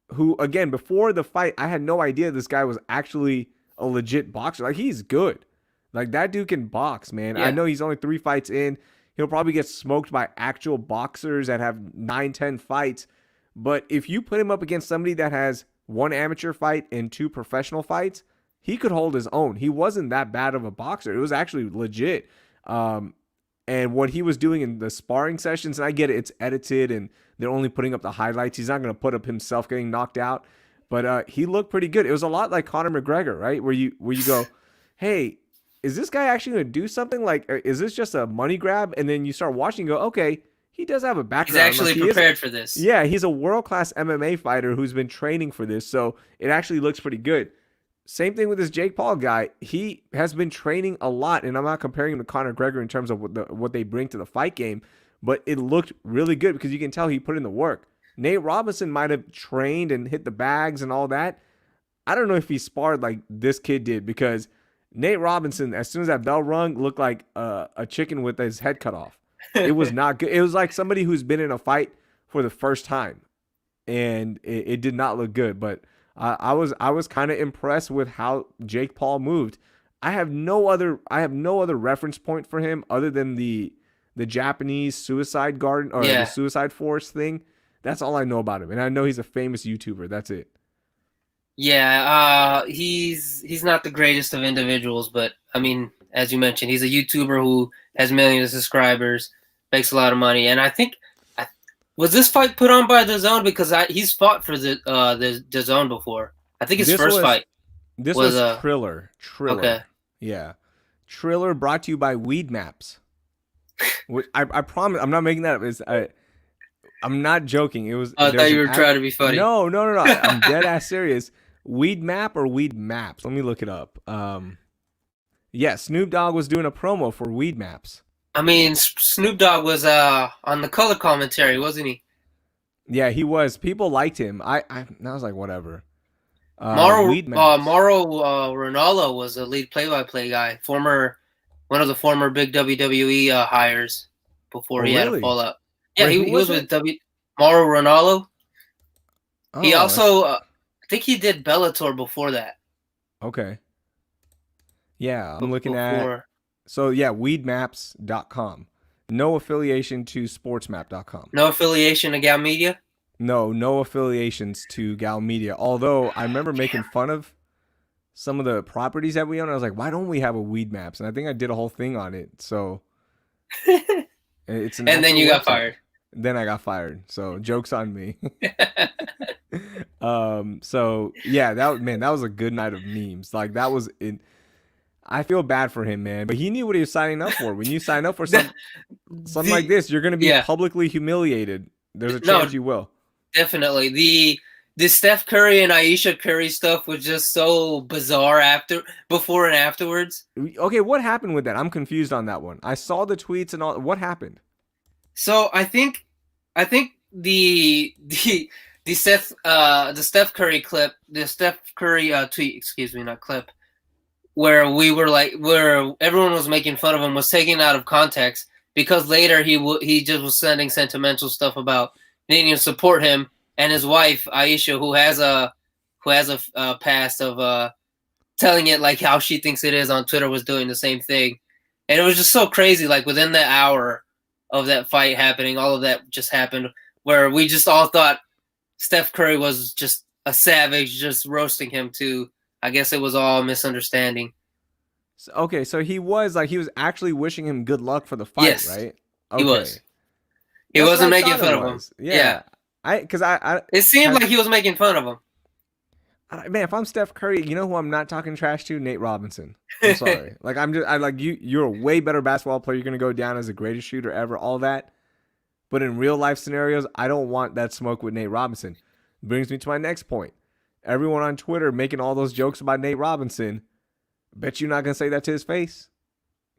who, again, before the fight, I had no idea this guy was actually a legit boxer. Like, he's good. Like, that dude can box, man. I Yeah. know he's only 3 fights in. He'll probably get smoked by actual boxers that have 9, 10 fights. But if you put him up against somebody that has one amateur fight and 2 professional fights, he could hold his own. He wasn't that bad of a boxer. It was actually legit. Um, and what he was doing in the sparring sessions, and I get it, it's edited and they're only putting up the highlights. He's not going to put up himself getting knocked out, but he looked pretty good. It was a lot like Conor McGregor, right? Where you go, hey, is this guy actually going to do something? Like, is this just a money grab? And then you start watching, and go, okay, he does have a He's background. Like actually he is, prepared for this. yeah, he's a world class MMA fighter who's been training for this, so it actually looks pretty good. Same thing with this Jake Paul guy. He has been training a lot, and I'm not comparing him to Conor McGregor in terms of what they bring to the fight game, but it looked really good because you can tell he put in the work. Nate Robinson might have trained and hit the bags and all that. I don't know if he sparred like this kid did because Nate Robinson, as soon as that bell rung, looked like a chicken with his head cut off. It was not good. It was like somebody who's been in a fight for the first time, and it did not look good. But I was kind of impressed with how Jake Paul moved. I have no other reference point for him other than the Japanese suicide garden or the Yeah. suicide forest thing. That's all I know about him, and I know he's a famous YouTuber. That's it. Yeah, he's not the greatest of individuals, but I mean, as you mentioned, he's a YouTuber who has millions of subscribers, makes a lot of money, and I think I, was this fight put on by the Zone because he's fought for the Zone before. I think his This first was fight this was was Triller. okay. Triller. Yeah. Triller brought to you by Weed Maps. Which I promise I'm not making that up. I'm not joking. It was Oh, I thought there's you an were act. trying to be funny. No, no, no, no. I'm dead ass serious. Weed Map or Weed Maps? Let me look it up. Yeah, Snoop Dogg was doing a promo for Weed Maps. I mean, Snoop Dogg was on the color commentary, wasn't he? Yeah, he was. People liked him. I was like, whatever. Weed Maps. Mauro Ronaldo was the lead play-by-play guy, one of the former big WWE hires before Oh, he had a really? fallout. Yeah, Wait, who he was was with it? Mauro Ronaldo. He Oh, also, I think he did Bellator before that. okay. Yeah, I'm looking at. Before, So yeah, weedmaps.com. No affiliation to sportsmap.com. no affiliation to Gal Media. No affiliations to Gal Media. Although I remember making fun of some of the properties that we own. I was like, why don't we have a Weed Maps? And I think I did a whole thing on it. So it's an And then actual you got website. fired. Then I got fired. So joke's on me. So yeah, that was a good night of memes. Like that was it. I feel bad for him, man, but he knew what he was signing up for. When you sign up for something like The this, you're going to be yeah, publicly humiliated. There's a no, chance you will. definitely the Steph Curry and Aisha Curry stuff was just so bizarre before and afterwards. Okay, what happened with that? I'm confused on that one. I saw the tweets and all. What happened? So I think the Steph Curry clip, the Steph Curry tweet, excuse me, not clip, where where everyone was making fun of him was taken out of context because later he just was sending sentimental stuff about needing to support him and his wife Aisha, who has a past of telling it like how she thinks it is on Twitter, was doing the same thing, and it was just so crazy. Like within the hour of that fight happening, all of that just happened, where we just all thought Steph Curry was just a savage, just roasting him too. I guess it was all a misunderstanding. Okay, so he was actually wishing him good luck for the fight, Yes, right? he Okay, was. He that's what wasn't I making thought it fun of him. was. Yeah. Yeah, because I It seemed have like he was making fun of man, if I'm Steph Curry, you know who I'm not talking trash to? Nate Robinson. I'm him. sorry. Like I like you. You're a way better basketball player. You're gonna go down as the greatest shooter ever. All that. But in real life scenarios, I don't want that smoke with Nate Robinson. Brings me to my next point. Everyone on Twitter making all those jokes about Nate Robinson. Bet you're not gonna say that to his face,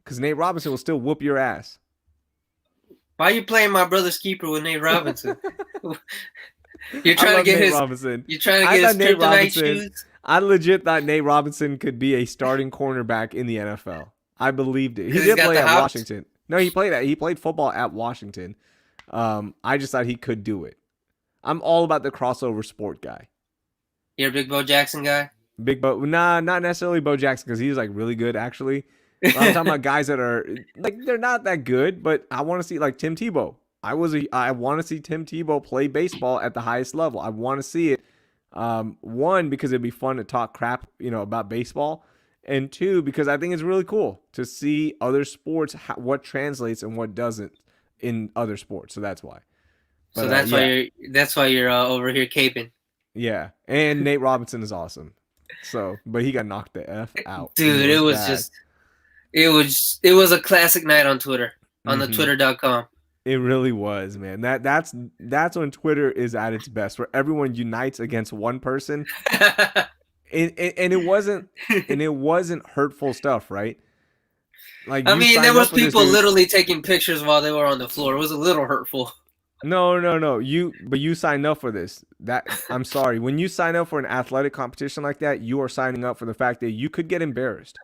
because Nate Robinson will still whoop your ass. Why are you playing my brother's keeper with Nate Robinson? You're I trying to love get Nate his. Robinson. You're trying to I get his thought Nate kryptonite Robinson. shoes. I legit thought Nate Robinson could be a starting cornerback in the NFL. I believed it. He 'Cause he's did got play the at hops. Washington. No, he played football at Washington. I just thought he could do it. I'm all about the crossover sport guy. You're a big Bo Jackson guy? Big Bo, nah, not necessarily Bo Jackson, because he's like really good actually. I'm talking about guys that are like, they're not that good, but I want to see like Tim Tebow. I want to see Tim Tebow play baseball at the highest level. I want to see it. One, because it'd be fun to talk crap, about baseball, and two, because I think it's really cool to see other sports, what translates and what doesn't in other sports. So that's why. But, So that's why you're over here caping. Yeah, and Nate Robinson is awesome. So, but he got knocked the F out. Dude, it was bad. just it was a classic night on Twitter, on the twitter.com. It really was, man. That's when Twitter is at its best, where everyone unites against one person. and it wasn't hurtful stuff, right? Like, I mean, there was people literally taking pictures while they were on the floor. It was a little hurtful. No. But you signed up for this. I'm sorry. When you sign up for an athletic competition like that, you are signing up for the fact that you could get embarrassed.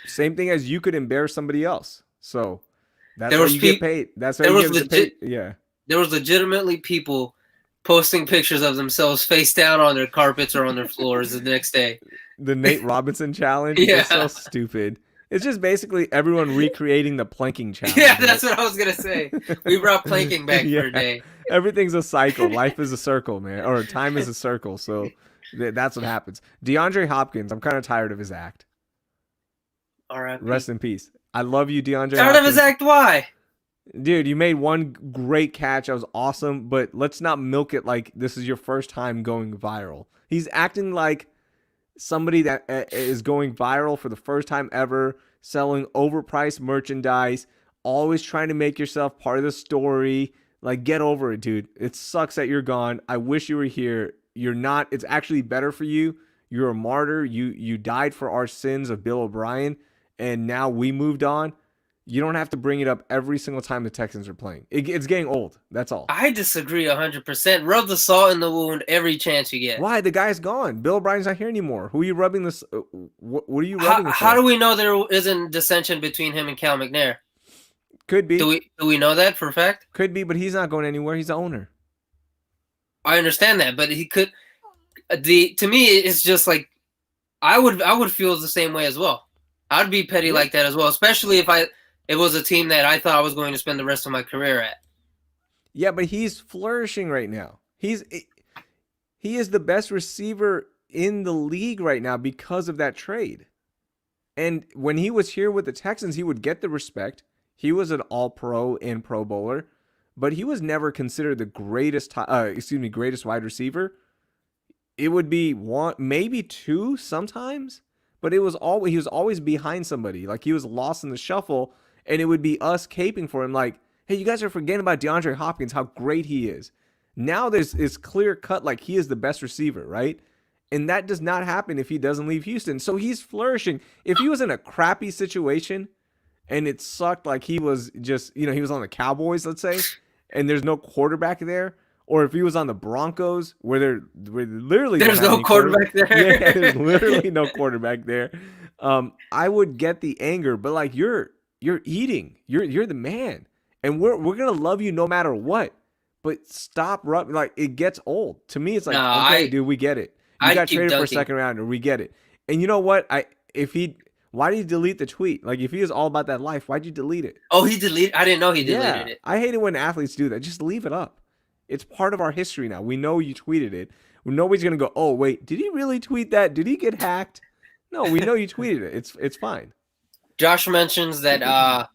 Same thing as you could embarrass somebody else. So that's why you get paid. That's why you get paid. Yeah. There was legitimately people posting pictures of themselves face down on their carpets or on their floors the next day. The Nate Robinson challenge is so stupid. It's just basically everyone recreating the planking challenge. Yeah, that's what I was going to say. We brought planking back for a day. Everything's a cycle. Life is a circle, man. Or time is a circle. So that's what happens. DeAndre Hopkins, I'm kind of tired of his act. All right. Rest in peace. I love you, DeAndre Tired of his act? Why? Dude, you made one great catch. That was awesome. But let's not milk it like this is your first time going viral. He's acting like somebody that is going viral for the first time ever, selling overpriced merchandise, always trying to make yourself part of the story. Like, get over it, dude. It sucks that you're gone. I wish you were here. You're not. It's actually better for you. You're a martyr. You died for our sins of Bill O'Brien, and now we moved on. You don't have to bring it up every single time the Texans are playing. It's getting old. That's all. I disagree 100%. Rub the salt in the wound every chance you get. Why? The guy's gone. Bill O'Brien's not here anymore. Who are you rubbing this? What are you rubbing this? How do we know there isn't dissension between him and Cal McNair? Could be. Do we know that for a fact? Could be, but he's not going anywhere. He's the owner. I understand that, but he could. To me, it's just like I would feel the same way as well. I'd be petty like that as well, especially if it was a team that I thought I was going to spend the rest of my career at. Yeah, but he's flourishing right now. He is the best receiver in the league right now because of that trade. And when he was here with the Texans, he would get the respect. He was an all-pro and Pro Bowler, but he was never considered the greatest wide receiver. It would be one, maybe two sometimes, but he was always behind somebody. Like, he was lost in the shuffle. And it would be us caping for him like, hey, you guys are forgetting about DeAndre Hopkins, how great he is. Now it's clear cut like he is the best receiver, right? And that does not happen if he doesn't leave Houston. So he's flourishing. If he was in a crappy situation and it sucked, like he was just, he was on the Cowboys, let's say, and there's no quarterback there, or if he was on the Broncos where literally there's no quarterback there. Yeah, there's literally no quarterback there. I would get the anger, but like you're eating. You're the man. And we're gonna love you no matter what. But stop rubbing, like, it gets old. To me, it's like, dude, we get it. You got traded for a second rounder, we get it. And you know what? Why did he delete the tweet? Like, if he was all about that life, why'd you delete it? Oh, he deleted. I didn't know he deleted it. I hate it when athletes do that. Just leave it up. It's part of our history now. We know you tweeted it. Nobody's gonna go, oh wait, did he really tweet that? Did he get hacked? No, we know you tweeted it. It's fine. Josh mentions that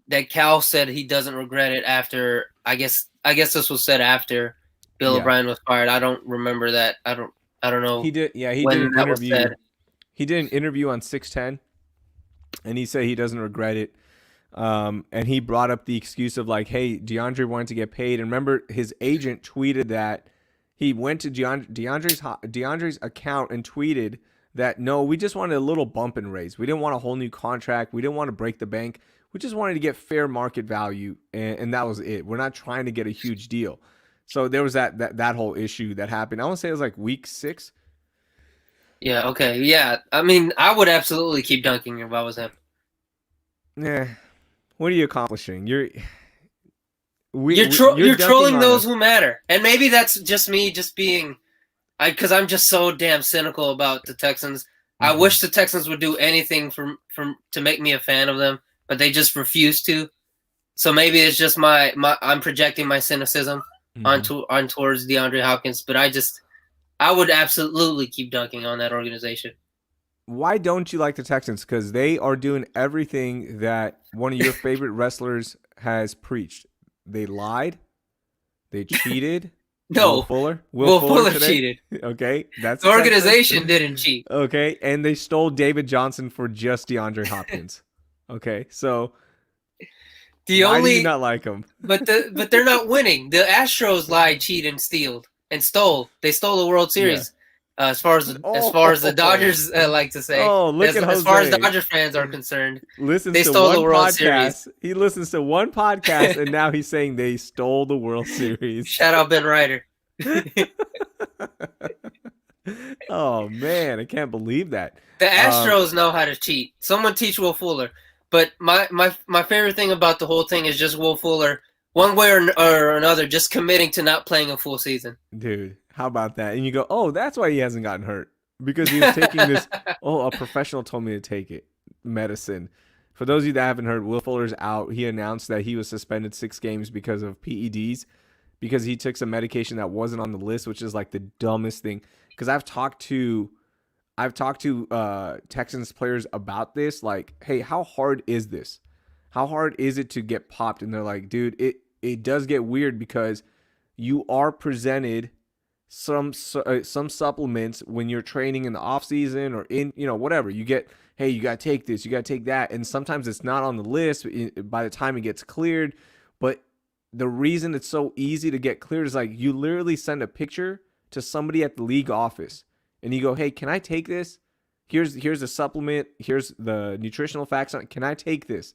that Cal said he doesn't regret it after. I guess this was said after Bill O'Brien was fired. I don't remember that. I don't know. He did. Yeah, he did an interview. He did an interview on 610, and he said he doesn't regret it. And he brought up the excuse of like, hey, DeAndre wanted to get paid, and remember his agent tweeted that He went to DeAndre's account and tweeted that no, we just wanted a little bump and raise. We didn't want a whole new contract. We didn't want to break the bank. We just wanted to get fair market value, and that was it. We're not trying to get a huge deal. So there was that whole issue that happened. I want to say it was like week 6. Yeah. Okay. Yeah. I mean, I would absolutely keep dunking if I was him. Yeah. What are you accomplishing? You're You're trolling those us. who matter, and maybe that's just me, just being, because I'm just so damn cynical about the Texans. I wish the Texans would do anything to make me a fan of them, but they just refuse to. So maybe it's just my I'm projecting my cynicism on towards DeAndre Hopkins, but I would absolutely keep dunking on that organization. Why don't you like the Texans? Because they are doing everything that one of your favorite wrestlers has preached. They lied. They cheated. No, Will Fuller. Will Fuller today? cheated. Okay, that's the organization didn't cheat. Okay, and they stole David Johnson for just DeAndre Hopkins. Okay, so why do you not like them? But they're not winning. The Astros lied, cheated, and stole. They stole the World Series. Yeah. As far as the Dodgers like to say. Oh, look at Jose. As far as Dodger fans are concerned, they stole the World Series. He listens to one podcast, and now he's saying they stole the World Series. Shout out Ben Ryder. Oh man, I can't believe that. The Astros know how to cheat. Someone teach Will Fuller. But my favorite thing about the whole thing is just Will Fuller, one way or another, just committing to not playing a full season. Dude, how about that? And you go, oh, that's why he hasn't gotten hurt. Because he was taking this, a professional told me to take it, medicine. For those of you that haven't heard, Will Fuller's out. He announced that he was suspended 6 games because of PEDs, because he took some medication that wasn't on the list, which is like the dumbest thing. Because I've talked to Texans players about this, like, hey, how hard is this? How hard is it to get popped? And they're like, dude, it does get weird because you are presented some supplements when you're training in the off season or in, whatever. You get, hey, you got to take this, you got to take that. And sometimes it's not on the list by the time it gets cleared. But the reason it's so easy to get cleared is like you literally send a picture to somebody at the league office and you go, hey, can I take this? Here's a supplement. Here's the nutritional facts on it. Can I take this?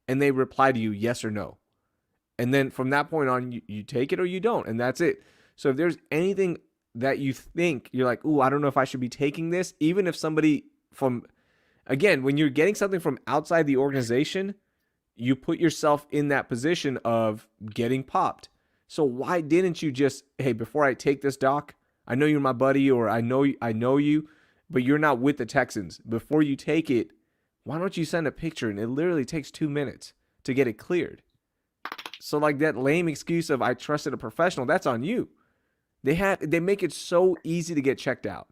And they reply to you, yes or no. And then from that point on, you take it or you don't. And that's it. So if there's anything that you think, you're like, ooh, I don't know if I should be taking this. Even if somebody again, when you're getting something from outside the organization, you put yourself in that position of getting popped. So why didn't you just, hey, before I take this, doc, I know you're my buddy or I know you, but you're not with the Texans. Before you take it, why don't you send a picture? And it literally takes 2 minutes to get it cleared. So like that lame excuse of I trusted a professional, that's on you. They make it so easy to get checked out.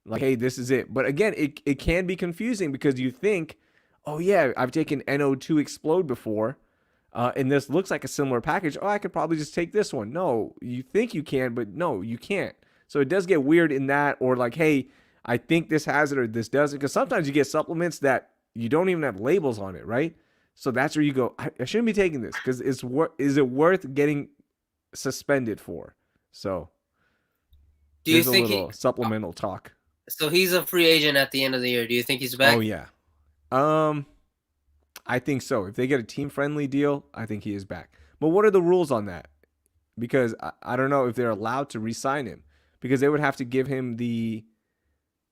Like, hey, this is it. But again, it can be confusing because you think, oh yeah, I've taken NO2 Explode before, and this looks like a similar package. Oh, I could probably just take this one. No, you think you can, but no, you can't. So it does get weird in that, or like, hey, I think this has it or this doesn't. Because sometimes you get supplements that you don't even have labels on it, right? So that's where you go, I shouldn't be taking this because is it worth getting suspended for? So do you think supplemental talk? So he's a free agent at the end of the year. Do you think he's back? Oh yeah. I think so. If they get a team-friendly deal, I think he is back. But what are the rules on that? Because I don't know if they're allowed to re-sign him because they would have to give him the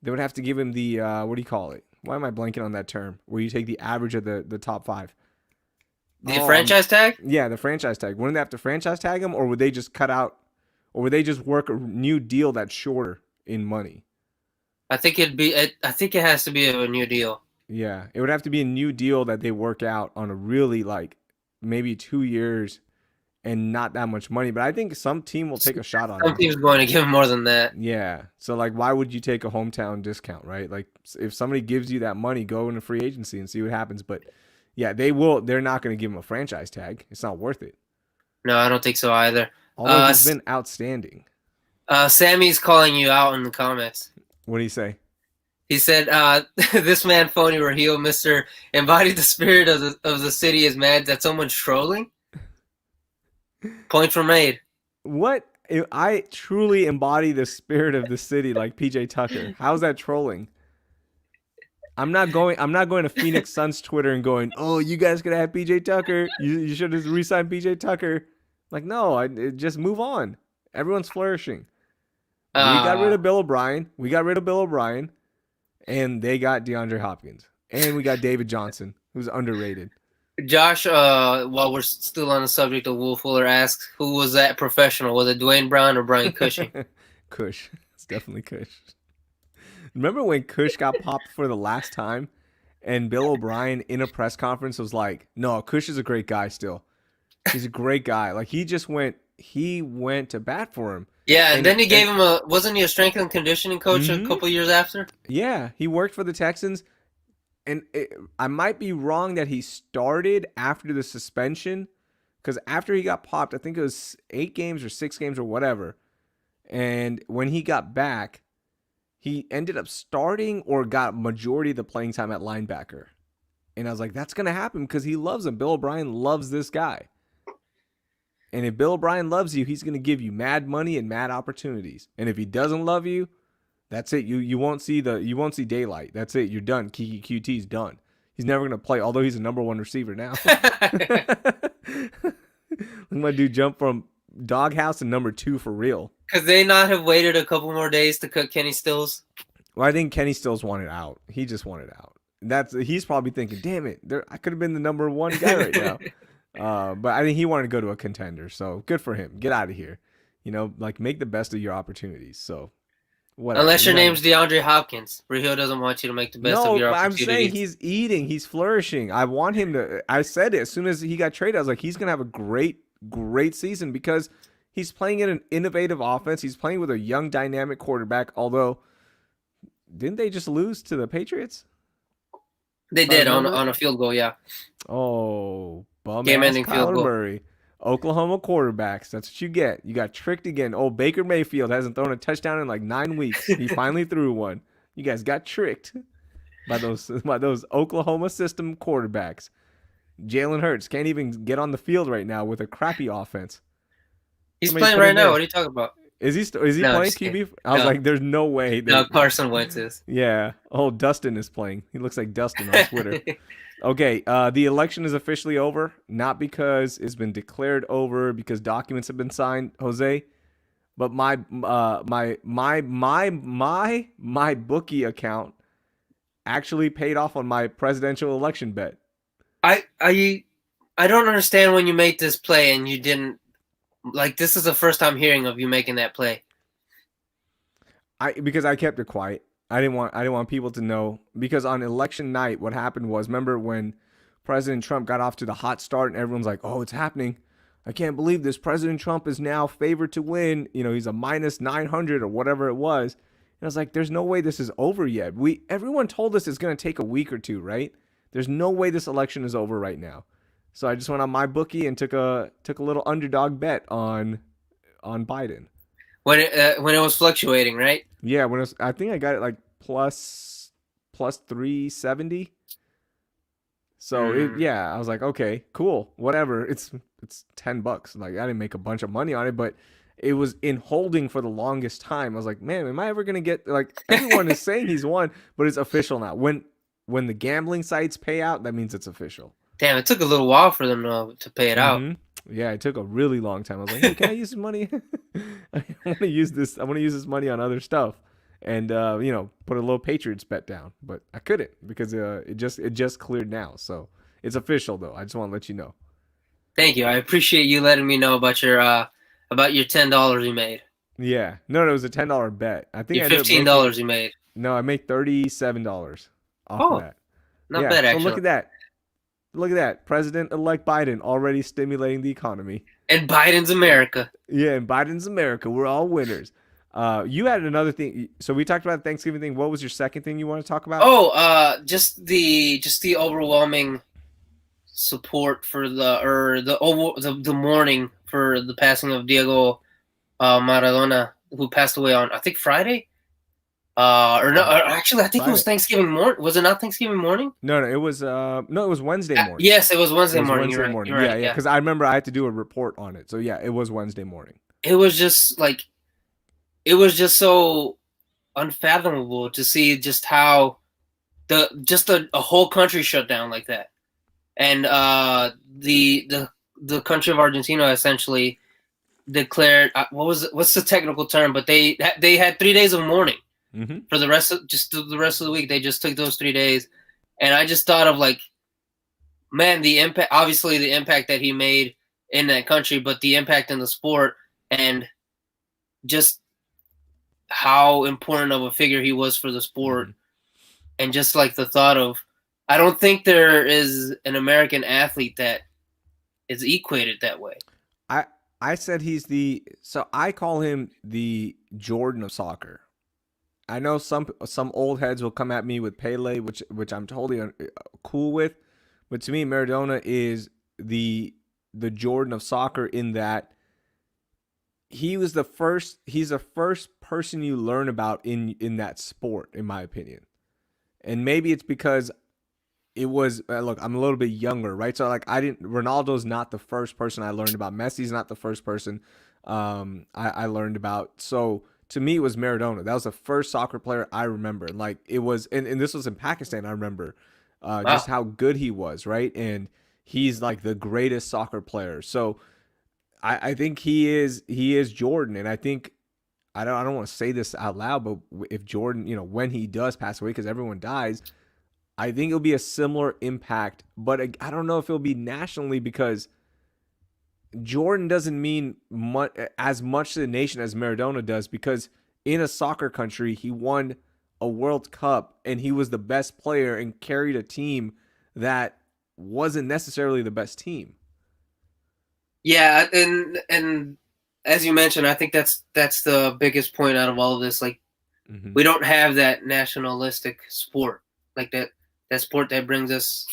what do you call it? Why am I blanking on that term? Where you take the average of the top 5. The franchise tag? Yeah, the franchise tag. Wouldn't they have to franchise tag him, or would they just cut out, or would they just work a new deal that's shorter in money? I think it has to be a new deal. Yeah, it would have to be a new deal that they work out on a really like maybe 2 years and not that much money. But I think some team will take a shot on him. Some team's going to give him more than that. Yeah. So like, why would you take a hometown discount, right? Like if somebody gives you that money, go into free agency and see what happens. But yeah, they're not going to give him a franchise tag. It's not worth it. No, I don't think so either. Although he's been outstanding. Sammy's calling you out in the comments. What do you say? He said, this man, phony Raheel, Mr. Embodied the spirit of the city is mad that someone's trolling. Points were made. What? I truly embody the spirit of the city, like PJ Tucker. How's that trolling? I'm not going to Phoenix Suns Twitter and going, "Oh, you guys could have PJ Tucker. You should have re-signed PJ Tucker." Like, no, just move on. Everyone's flourishing. We got rid Uh, of Bill O'Brien. We got rid of Bill O'Brien, and they got DeAndre Hopkins, and we got David Johnson, who's underrated. Josh, while we're still on the subject of Will Fuller, asks, who was that professional? Was it Dwayne Brown or Brian Cushing? Cush. It's definitely Cush. Remember when Cush got popped for the last time, and Bill O'Brien in a press conference was like, "No, Cush is a great guy. Still, he's a great guy. Like he went to bat for him." Yeah, and then he gave him wasn't he a strength and conditioning coach a couple years after? Yeah, he worked for the Texans, and I might be wrong that he started after the suspension, because after he got popped, I think it was 8 games or 6 games or whatever, and when he got back, he ended up starting or got majority of the playing time at linebacker. And I was like, that's going to happen because he loves him. Bill O'Brien loves this guy. And if Bill O'Brien loves you, he's going to give you mad money and mad opportunities. And if he doesn't love you, that's it. You won't see daylight. That's it. You're done. Kiki QT's done. He's never going to play, although he's a number 1 receiver now. My dude jump from doghouse to number 2 for real. Could they not have waited a couple more days to cut Kenny Stills? Well, I think Kenny Stills wanted out. He just wanted out. He's probably thinking, damn it, I could have been the number 1 guy right now. But I think he wanted to go to a contender. So good for him. Get out of here. Like make the best of your opportunities. So whatever. Unless your name's DeAndre Hopkins. Raheel doesn't want you to make the best of your opportunities. I'm saying he's eating. He's flourishing. I want him to. I said it as soon as he got traded. I was like, he's going to have a great season because he's playing in an innovative offense. He's playing with a young, dynamic quarterback. Although, didn't they just lose to the Patriots? They did on a field goal, yeah. Oh, game-ending field goal. Murray. Oklahoma quarterbacks. That's what you get. You got tricked again. Oh, Baker Mayfield hasn't thrown a touchdown in like 9 weeks. He finally threw one. You guys got tricked by those Oklahoma system quarterbacks. Jalen Hurts can't even get on the field right now with a crappy offense. He's playing right now. What are you talking about? Is he playing QB? I was like, there's no way. No, Carson Wentz is. Yeah. Oh, Dustin is playing. He looks like Dustin on Twitter. Okay, the election is officially over, not because it's been declared over, because documents have been signed, Jose, but my bookie account actually paid off on my presidential election bet. I don't understand when you make this play and you didn't, like, this is the first time hearing of you making that play. Because I kept it quiet. I didn't want people to know, because on election night, what happened was, remember when President Trump got off to the hot start and everyone's like, "Oh, it's happening. I can't believe this. President Trump is now favored to win. He's a minus 900 or whatever it was." And I was like, there's no way this is over yet. Everyone told us it's going to take a week or two, right? There's no way this election is over right now. So I just went on my bookie and took a little underdog bet on Biden. When it was fluctuating, right? Yeah, I think I got it like plus 370. So I was like, okay, cool, whatever. It's $10. Like, I didn't make a bunch of money on it, but it was in holding for the longest time. I was like, man, am I ever gonna get, like, everyone is saying he's won, but it's official now. When the gambling sites pay out, that means it's official. Damn, it took a little while for them to pay it out. Yeah, it took a really long time. I was like, hey, can I use some money? I want to use this money on other stuff, and put a little Patriots bet down. But I couldn't, because it just cleared now. So it's official, though. I just want to let you know. Thank you. I appreciate you letting me know about your $10 you made. Yeah, no, it was a $10 bet. I think your $15 you made. No, I made $37 off of that. Not bad, actually. So look at that. Look at that. President-elect Biden already stimulating the economy. And Biden's America. Yeah, and Biden's America. We're all winners. You had another thing. So we talked about the Thanksgiving thing. What was your second thing you want to talk about? Oh, just the overwhelming support for the mourning for the passing of Diego Maradona, who passed away on, I think, Friday. Actually, I think Friday. It was Thanksgiving morning. Was it not Thanksgiving morning? No, it was Wednesday morning. Yes, it was Wednesday morning. You're right. Yeah, because I remember I had to do a report on it. So yeah, it was Wednesday morning. it was just like it was just so unfathomable to see just how a whole country shut down like that, and the country of Argentina essentially declared what's the technical term, but they had 3 days of mourning Mm-hmm. for the rest of the week. They just took those 3 days, and I just thought of like, man, the impact, obviously the impact that he made in that country, but the impact in the sport and just how important of a figure he was for the sport, Mm-hmm. and just like the thought of, I don't think there is an American athlete that is equated that way. I I said he's the so I call him the Jordan of soccer. I know some old heads will come at me with Pele, which I'm totally cool with, but to me Maradona is the the Jordan of soccer in that he's the first person you learn about in that sport in my opinion. And maybe it's because it was look, I'm a little bit younger, right? So like I didn't Ronaldo's not the first person I learned about. Messi's not the first person I learned about. So to me it was Maradona. That was the first soccer player I remember. And like it was and this was in Pakistan, I remember just Wow. how good he was, right? And he's like the greatest soccer player. So I think he is Jordan. And I think I don't want to say this out loud, but if Jordan, when he does pass away, because everyone dies, I think it'll be a similar impact, but I don't know if it'll be nationally because Jordan doesn't mean as much to the nation as Maradona does because in a soccer country, he won a World Cup and he was the best player and carried a team that wasn't necessarily the best team. Yeah, and as you mentioned, I think that's the biggest point out of all of this. Like, Mm-hmm. we don't have that nationalistic sport, like that sport that brings us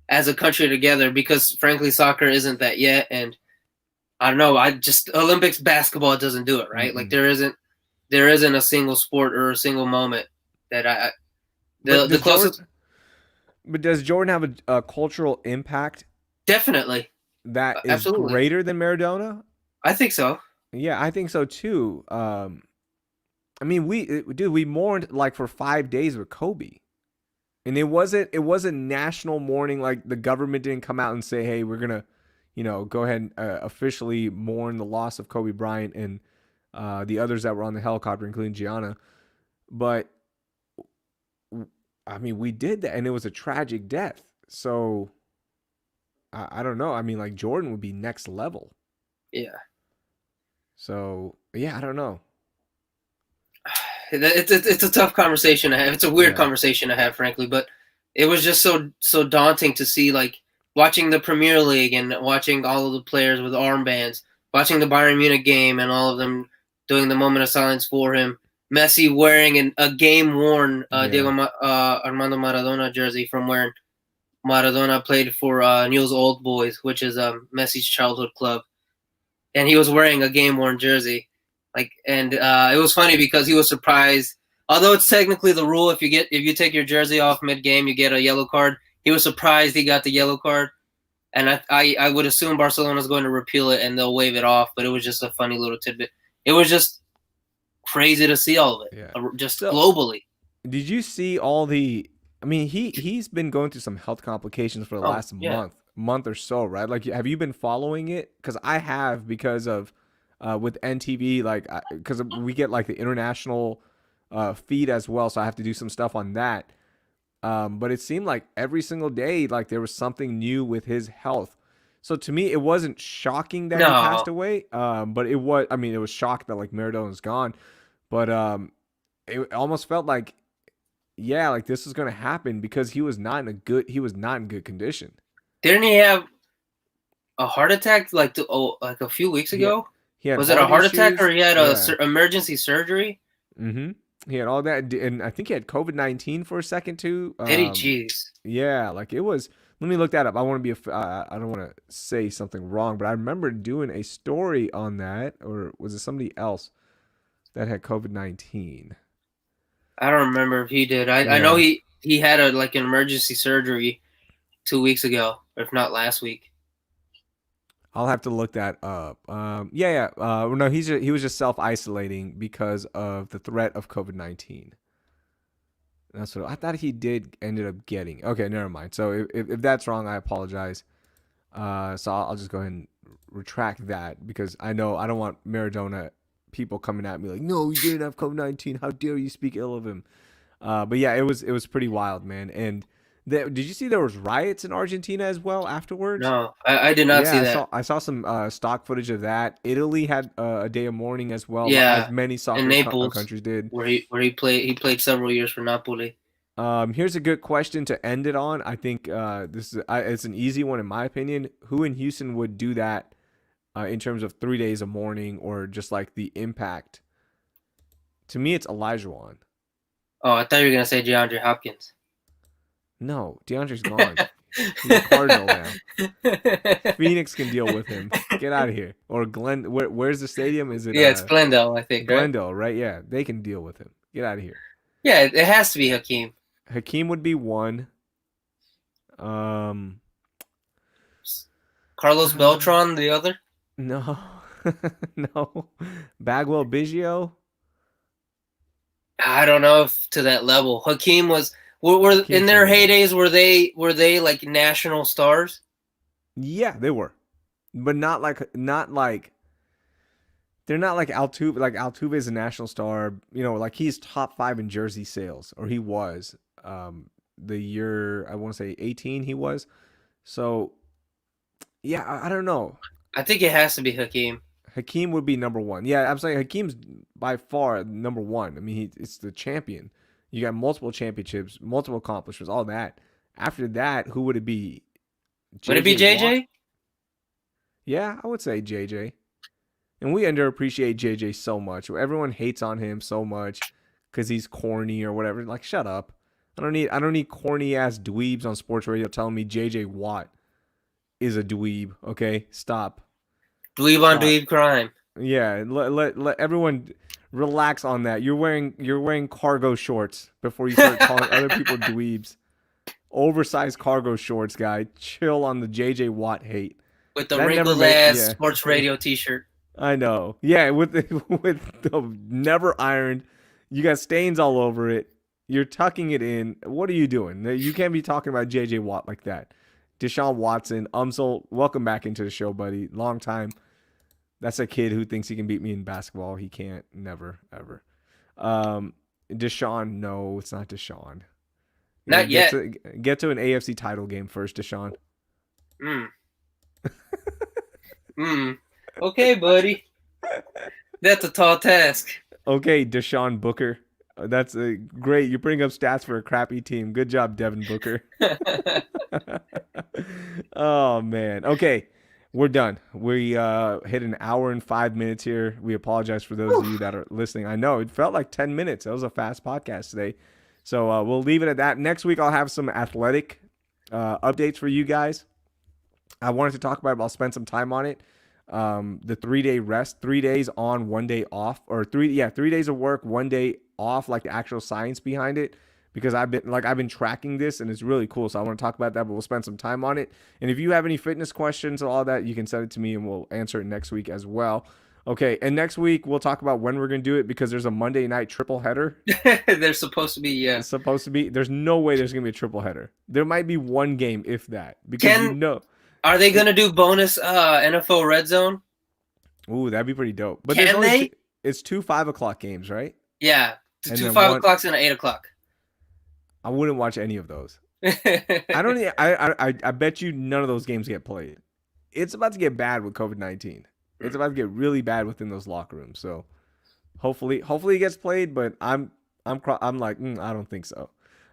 as a country together, because frankly soccer isn't that yet. And I don't know, I just Olympics basketball doesn't do it, right? Like Mm-mm. there isn't a single sport or a single moment that I But the closest. does Jordan have a cultural impact Definitely. that is Absolutely, greater than Maradona? I think so. Yeah, I think so too. I mean, dude, we mourned like for 5 days with Kobe, and it wasn't national mourning. Like the government didn't come out and say, "Hey, we're gonna, go ahead and officially mourn the loss of Kobe Bryant and the others that were on the helicopter, including Gianna." But I mean, we did that, and it was a tragic death. So I don't know. I mean, like Jordan would be next level. Yeah. So yeah, I don't know. It's a tough conversation to have. It's a weird Yeah, conversation to have, frankly. But it was just so daunting to see, like, watching the Premier League and watching all of the players with armbands, watching the Bayern Munich game and all of them doing the moment of silence for him. Messi wearing a game worn yeah, Armando Maradona jersey from where Maradona played for Newell's Old Boys, which is Messi's childhood club, and he was wearing a game worn jersey. Like, and it was funny because he was surprised. Although it's technically the rule, if you take your jersey off mid game, you get a yellow card. He was surprised he got the yellow card, and I would assume Barcelona's going to repeal it and they'll waive it off. But it was just a funny little tidbit. It was just crazy to see all of it, yeah. just So globally. did you see all the? I mean, he's been going through some health complications for the Oh last yeah, month or so, right? Like, have you been following it? Because I have because of with NTV, like because we get like the international feed as well, so I have to do some stuff on that. But it seemed like every single day, like there was something new with his health. So to me, it wasn't shocking that he no, passed away. But it was. I mean, it was shocked that like Maradona's gone. But it almost felt like yeah, like this was gonna happen because he was not in good condition. didn't he have a heart attack like a few weeks He had, ago? he had Was it a heart heart attack or issues. he had a Yeah. emergency surgery? Mm-hmm. He had all that, and I think he had COVID-19 for a second too. Did he? Jeez. Yeah, like it was. Let me look that up. I want to be. I don't want to say something wrong, but I remember doing a story on that, or was it somebody else that had COVID-19? I don't remember if he did. I know Yeah. he had an emergency surgery 2 weeks ago, if not last week. I'll have to look that up. Yeah. No, he was just self isolating because of the threat of COVID-19. That's what I thought he did ended up getting. Okay, never mind. So if that's wrong, I apologize. So I'll just go ahead and retract that because I know I don't want Maradona people coming at me like, no, he didn't have COVID-19. How dare you speak ill of him? But yeah, it was pretty wild, man. And did you see there was riots in Argentina as well afterwards? No, I did not Yeah, see that. I saw some stock footage of that. Italy had a day of mourning as well, as Yeah, many in soccer Naples, countries did. where he played several years for Napoli. Here's a good question to end it on. I think it's an easy one in my opinion. Who in Houston would do that in terms of 3 days of mourning or just like the impact? To me, it's Elijah Wan. Oh, I thought you were gonna say DeAndre Hopkins. No, DeAndre's gone. He's a Cardinal now. Phoenix can deal with him. Get out of here. Or Glen. Where's the stadium? Is it Yeah, it's Glendale, I think, right? Glendale? Right? Yeah, they can deal with him. Get out of here. Yeah, it has to be Hakeem. Hakeem would be one. Um, Carlos Beltran, the other. no, no. Bagwell Biggio. I don't know if to that level. Hakeem was were in Hakeem's their number one. heydays. Were they like national stars? Yeah, they were, but not like they're not like Altuve. Like Altuve is a national star. You know, like he's top five in jersey sales, or he was. The year I want to say 18, he was. So yeah, I don't know. I think it has to be Hakeem. Hakeem would be number one. Yeah, I'm saying Hakeem's by far number one. I mean, it's the champion. You got multiple championships, multiple accomplishments, all that. After that, who would it be? Would it be JJ Watt? JJ? Yeah, I would say JJ. And we underappreciate JJ so much. Everyone hates on him so much because he's corny or whatever. Like, shut up. I don't need corny ass dweebs on sports radio telling me JJ Watt is a dweeb. Okay, stop, Dweeb on stop. dweeb crime. Yeah, let everyone relax on that. You're wearing cargo shorts before you start calling other people dweebs. Oversized cargo shorts, guy. Chill on the JJ Watt hate. With the That never wrinkled made ass yeah. sports radio T-shirt. I know. Yeah, with with the never ironed. You got stains all over it. You're tucking it in. What are you doing? You can't be talking about JJ Watt like that. Deshaun Watson, Umsel, welcome back into the show, buddy. Long time. That's a kid who thinks he can beat me in basketball. He can't. Never, ever. Deshaun, no, it's not Deshaun. Not Get yet. to get to an AFC title game first, Deshaun. Mm. Okay, buddy. That's a tall task. Okay, Deshaun Booker. That's great. You bring up stats for a crappy team. Good job, Devin Booker. Oh man. Okay, we're done. We hit an hour and 5 minutes here. We apologize for those of you that are listening. I know it felt like 10 minutes. That was a fast podcast today. So we'll leave it at that. Next week I'll have some athletic updates for you guys. I wanted to talk about it. I'll spend some time on it. The 3 day rest, 3 days on, 1 day off, or 3 days of work, 1 day off, like the actual science behind it. Because I've been tracking this and it's really cool. So I want to talk about that, but we'll spend some time on it. And if you have any fitness questions or all that, you can send it to me and we'll answer it next week as well. Okay, and next week we'll talk about when we're gonna do it because there's a Monday night triple header. There's supposed to be, yeah. It's supposed to be. There's no way there's gonna be a triple header. There might be one game, if that, because Are they gonna do bonus NFL Red Zone? Ooh, that'd be pretty dope. But Can they? It's two 5 o'clock games, right? Yeah, And two then 5 o'clocks and an 8 o'clock. I wouldn't watch any of those. I don't. I bet you none of those games get played. It's about to get bad with COVID-19. It's about to get really bad within those locker rooms. So hopefully it gets played. But I'm like I don't think so.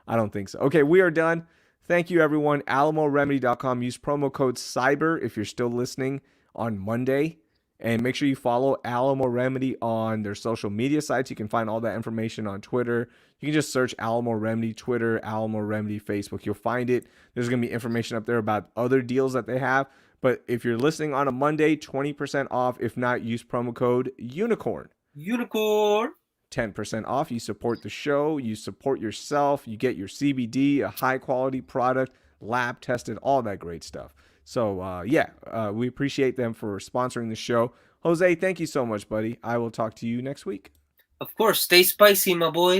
I don't think so. Okay, we are done. Thank you, everyone. AlamoRemedy.com. Use promo code CYBER if you're still listening on Monday. And make sure you follow Alamo Remedy on their social media sites. You can find all that information on Twitter. You can just search Alamo Remedy, Twitter, Alamo Remedy, Facebook. You'll find it. There's going to be information up there about other deals that they have. But if you're listening on a Monday, 20% off. If not, use promo code UNICORN. Unicorn. 10% off. You support the show. You support yourself. You get your CBD, a high quality product, lab tested, all that great stuff. So we appreciate them for sponsoring the show. Jose, thank you so much, buddy. I will talk to you next week. Of course, stay spicy, my boy.